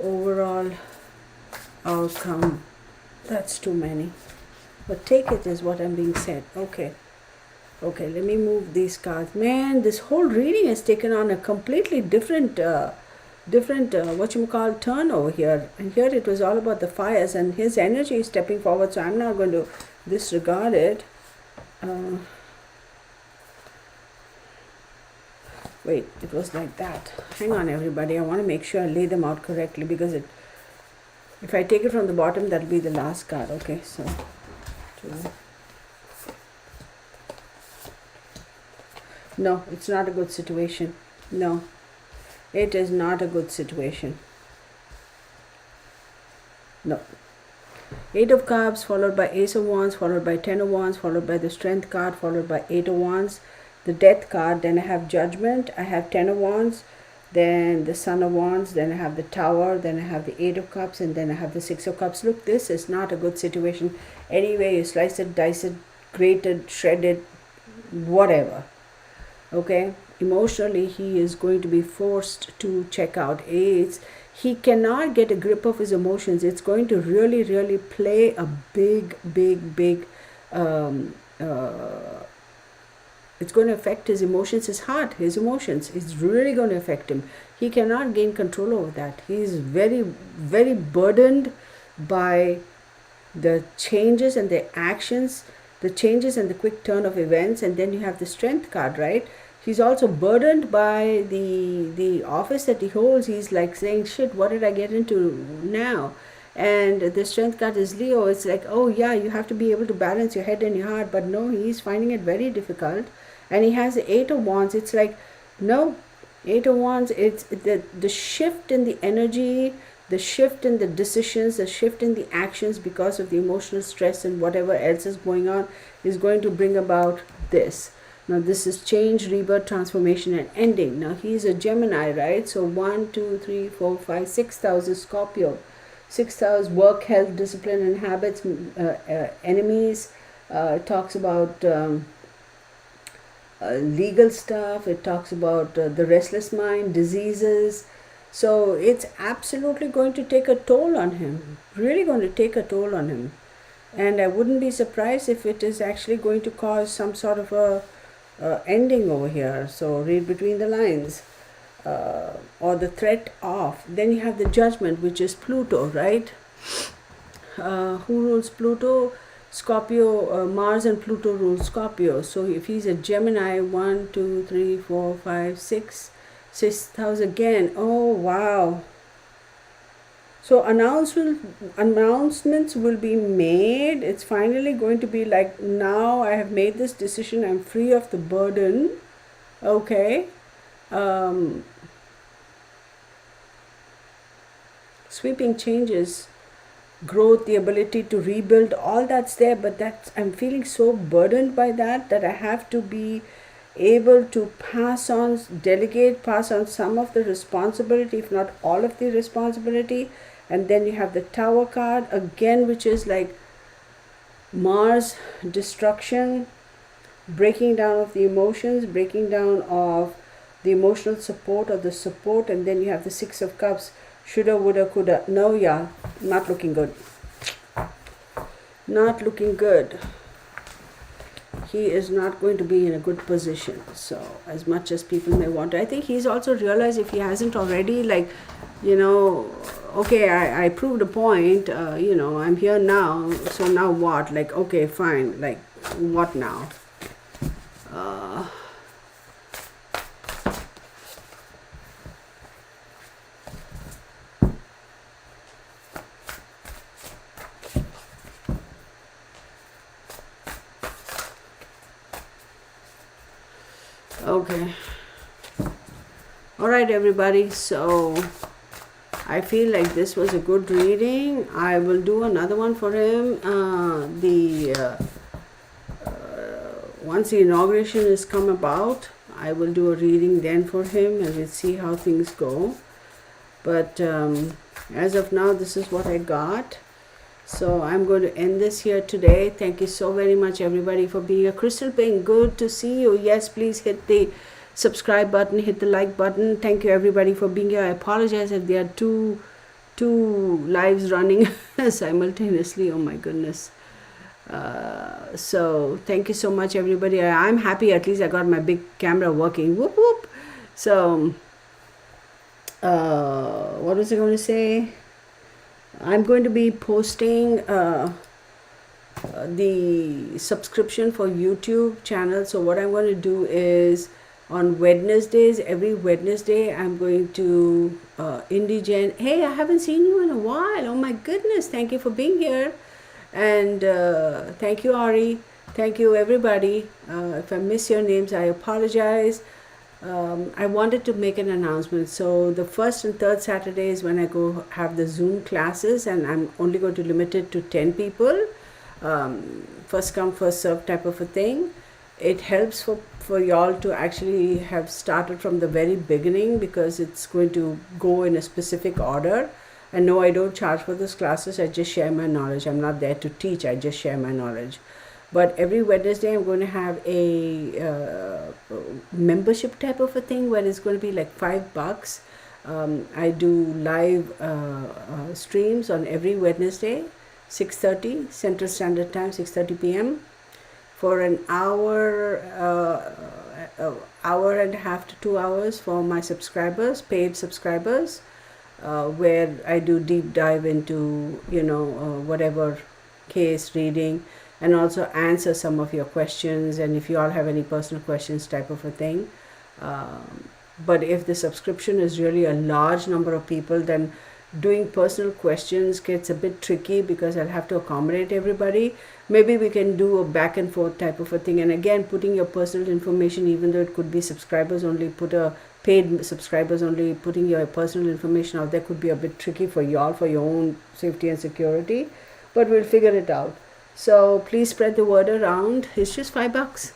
overall outcome. That's too many. But take it is what I'm being said. Okay, let me move these cards. Man, this whole reading has taken on a completely different turn over here. And here it was all about the fires and his energy is stepping forward. So I'm not going to disregard it. Wait, it was like that. Hang on, everybody. I want to make sure I lay them out correctly, because if I take it from the bottom, that'll be the last card. Okay, so 2. No, it's not a good situation. No, it is not a good situation. No. Eight of Cups followed by Ace of Wands, followed by Ten of Wands, followed by the Strength card, followed by Eight of Wands, the Death card. Then I have Judgment. I have Ten of Wands, then the Son of Wands, then I have the Tower, then I have the Eight of Cups, and then I have the Six of Cups. Look, this is not a good situation. Anyway, you slice it, dice it, grate it, shred it, whatever. Okay, emotionally he is going to be forced to check out. He cannot get a grip of his emotions. It's going to really play a big it's going to affect his emotions, his heart, his emotions. It's really going to affect him. He cannot gain control over that. He is very burdened by the changes and the actions, the changes and the quick turn of events. And then you have the Strength card, right? He's also burdened by the office that he holds. He's like saying, shit, what did I get into now? And the Strength card is Leo. It's like, oh yeah, you have to be able to balance your head and your heart. But no, he's finding it very difficult. And he has the Eight of Wands. It's like, no, Eight of Wands, it's the shift in the energy, the shift in the decisions, the shift in the actions because of the emotional stress and whatever else is going on is going to bring about this. Now this is change, rebirth, transformation, and ending. Now he's a Gemini, right? So 1, 2, 3, 4, 5, 6th house is Scorpio. 6th house, work, health, discipline, and habits, enemies. It talks about legal stuff. It talks about the restless mind, diseases. So it's absolutely going to take a toll on him. Really going to take a toll on him. And I wouldn't be surprised if it is actually going to cause some sort of a ending over here. So read between the lines, or the threat of. Then you have the Judgment, which is Pluto, right? Who rules Pluto? Scorpio. Mars and Pluto rule Scorpio. So if he's a Gemini, 1, 2, 3, 4, 5, 6, 6th house again. Oh wow. So announcements will be made. It's finally going to be like, now I have made this decision. I'm free of the burden. Okay. Sweeping changes, growth, the ability to rebuild, all that's there. But I'm feeling so burdened by that I have to be able to pass on some of the responsibility, if not all of the responsibility. And then you have the Tower card again, which is like Mars, destruction, breaking down of the emotions, breaking down of the emotional support or the support. And then you have the Six of Cups, shoulda, woulda, coulda. No, yeah, not looking good. Not looking good. He is not going to be in a good position. So as much as people may want to, I think he's also realized, if he hasn't already, like, you know, okay, I proved a point, you know, I'm here now, so now what? Like, okay, fine, like, what now? Okay. All right, everybody. So I feel like this was a good reading. I will do another one for him. Once the inauguration has come about, I will do a reading then for him, and we'll see how things go. But as of now, this is what I got. So I'm going to end this here today. Thank you so very much, everybody, for being here. Crystal Pink, good to see you. Yes, please hit the subscribe button, hit the like button. Thank you, everybody, for being here. I apologize if there are two lives running simultaneously. Oh my goodness. So thank you so much, everybody. I'm happy, at least I got my big camera working. Whoop whoop. So what was I going to say? I'm going to be posting the subscription for YouTube channel. So what I'm going to do is, on Wednesdays, every Wednesday, I'm going to Indigen. Hey, I haven't seen you in a while. Oh my goodness. Thank you for being here. And thank you, Ari. Thank you, everybody. If I miss your names, I apologize. I wanted to make an announcement. So the first and third Saturdays when I go have the Zoom classes, and I'm only going to limit it to 10 people, first come first serve type of a thing. It helps for y'all to actually have started from the very beginning, because it's going to go in a specific order. And no, I don't charge for those classes. I just share my knowledge. I'm not there to teach. I just share my knowledge. But every Wednesday I'm going to have a membership type of a thing where it's going to be like $5. I do live streams on every Wednesday, 6:30 Central Standard Time, 6:30 p.m. for an hour, hour and a half to 2 hours for my subscribers, paid subscribers, where I do deep dive into, whatever case reading, and also answer some of your questions, and if you all have any personal questions type of a thing. But if the subscription is really a large number of people, then doing personal questions gets a bit tricky, because I'll have to accommodate everybody. Maybe we can do a back and forth type of a thing. And again, putting your personal information, even though it could be subscribers only, put a paid subscribers only, putting your personal information out there could be a bit tricky for y'all, for your own safety and security. But we'll figure it out. So please spread the word around. It's just $5.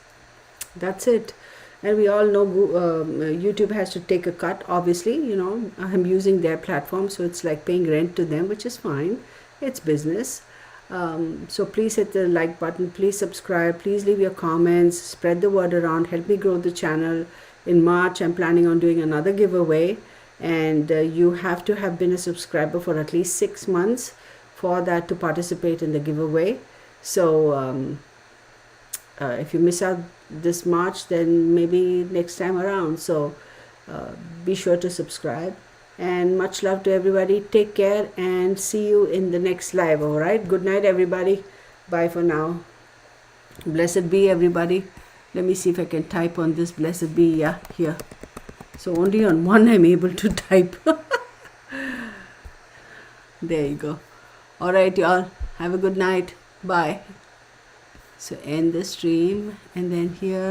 That's it. And we all know YouTube has to take a cut, obviously. I'm using their platform, so it's like paying rent to them, which is fine. It's business. So please hit the like button, please subscribe, please leave your comments, spread the word around, help me grow the channel. In March, I'm planning on doing another giveaway, and you have to have been a subscriber for at least 6 months for that to participate in the giveaway. So if you miss out this March, then maybe next time around. So be sure to subscribe, and much love to everybody. Take care and see you in the next live. All right, good night everybody. Bye for now. Blessed be everybody. Let me see if I can type on this. Blessed be. Yeah, here. So only on one I'm able to type. There you go. All right, y'all, have a good night. Bye. So end the stream, and then here